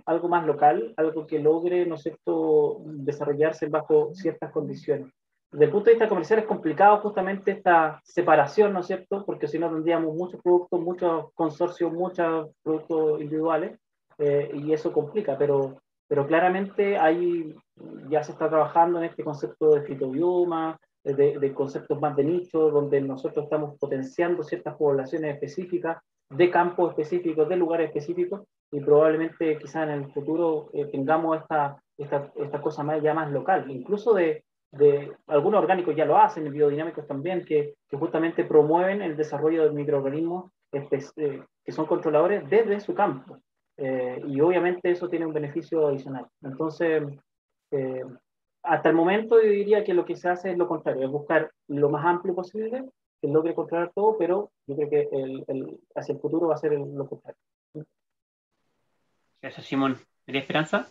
Speaker 3: algo más local, algo que logre, ¿no es cierto?, desarrollarse bajo ciertas condiciones. Desde el punto de vista comercial es complicado justamente esta separación, ¿no es cierto?, porque si no tendríamos muchos productos, muchos consorcios, muchos productos individuales, y eso complica, pero claramente ya se está trabajando en este concepto de fitobioma, de conceptos más de nicho, donde nosotros estamos potenciando ciertas poblaciones específicas, de campos específicos, de lugares específicos, y probablemente quizás en el futuro tengamos esta cosa ya más local, incluso de algunos orgánicos ya lo hacen, biodinámicos también, que justamente promueven el desarrollo de microorganismos que son controladores desde su campo. Y obviamente eso tiene un beneficio adicional. Entonces, hasta el momento yo diría que lo que se hace es lo contrario, es buscar lo más amplio posible, que logre controlar todo, pero yo creo que hacia el futuro va a ser lo contrario.
Speaker 1: Gracias, Simón. ¿María Esperanza?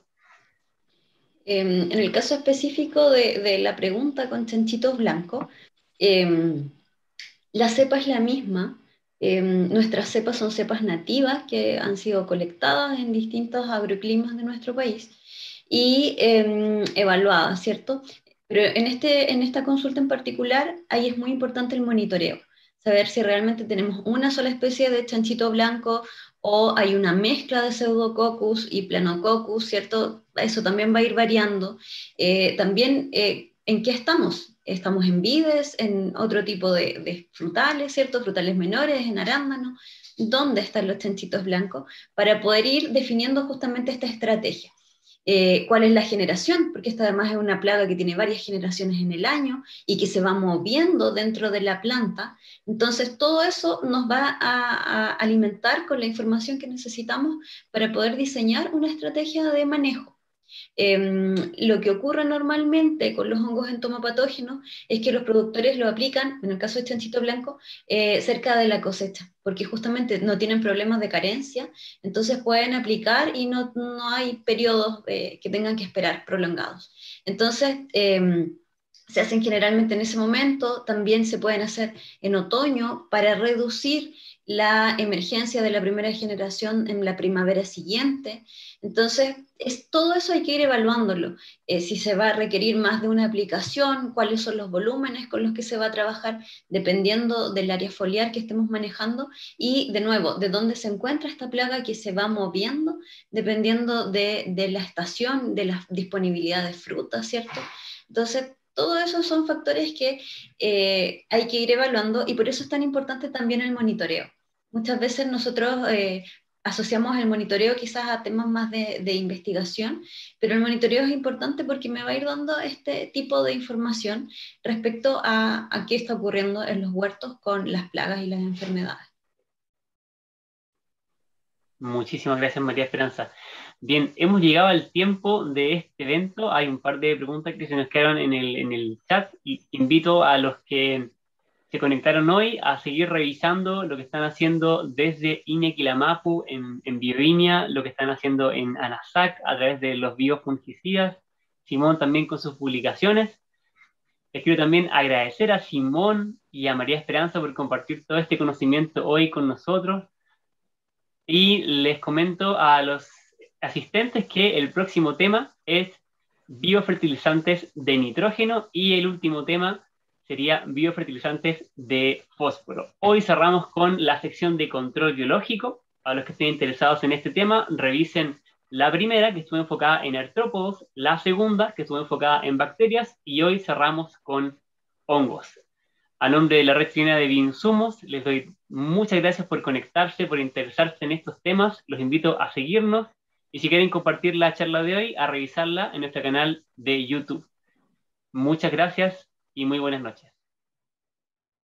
Speaker 2: En el caso específico de la pregunta con chanchitos blancos, la cepa es la misma. Nuestras cepas son cepas nativas que han sido colectadas en distintos agroclimas de nuestro país y evaluadas, ¿cierto? Pero en esta consulta en particular, ahí es muy importante el monitoreo, saber si realmente tenemos una sola especie de chanchito blanco o hay una mezcla de Pseudococcus y Planococcus, ¿cierto? Eso también va a ir variando. También, ¿en qué estamos? Estamos en vides, en otro tipo de frutales, ¿cierto? Frutales menores, en arándanos. ¿Dónde están los chanchitos blancos? Para poder ir definiendo justamente esta estrategia. ¿Cuál es la generación? Porque esta además es una plaga que tiene varias generaciones en el año y que se va moviendo dentro de la planta. Entonces, todo eso nos va a alimentar con la información que necesitamos para poder diseñar una estrategia de manejo. Lo que ocurre normalmente con los hongos entomopatógenos es que los productores lo aplican, en el caso de chanchito blanco, cerca de la cosecha, porque justamente no tienen problemas de carencia, entonces pueden aplicar y no hay periodos que tengan que esperar prolongados. Entonces, se hacen generalmente en ese momento, también se pueden hacer en otoño para reducir la emergencia de la primera generación en la primavera siguiente. Entonces, todo eso hay que ir evaluándolo. Si se va a requerir más de una aplicación, cuáles son los volúmenes con los que se va a trabajar, dependiendo del área foliar que estemos manejando, y de nuevo, de dónde se encuentra esta plaga que se va moviendo, dependiendo de la estación, de la disponibilidad de frutas, ¿cierto? Entonces, todos esos son factores que hay que ir evaluando y por eso es tan importante también el monitoreo. Muchas veces nosotros asociamos el monitoreo quizás a temas más de investigación, pero el monitoreo es importante porque me va a ir dando este tipo de información respecto a qué está ocurriendo en los huertos con las plagas y las enfermedades.
Speaker 1: Muchísimas gracias, María Esperanza. Bien, hemos llegado al tiempo de este evento. Hay un par de preguntas que se nos quedaron en el chat y invito a los que se conectaron hoy a seguir revisando lo que están haciendo desde INE Quilamapu en Biovinia, lo que están haciendo en ANASAC a través de los biofungicidas, Simón también con sus publicaciones. Les quiero también agradecer a Simón y a María Esperanza por compartir todo este conocimiento hoy con nosotros. Y les comento a los asistentes que el próximo tema es biofertilizantes de nitrógeno y el último tema sería biofertilizantes de fósforo. Hoy cerramos con la sección de control biológico. Para los que estén interesados en este tema, revisen la primera, que estuvo enfocada en artrópodos, la segunda, que estuvo enfocada en bacterias, y hoy cerramos con hongos. A nombre de la Red Chilena de Bioinsumos, les doy muchas gracias por conectarse, por interesarse en estos temas. Los invito a seguirnos y si quieren compartir la charla de hoy, a revisarla en nuestro canal de YouTube. Muchas gracias y muy buenas noches.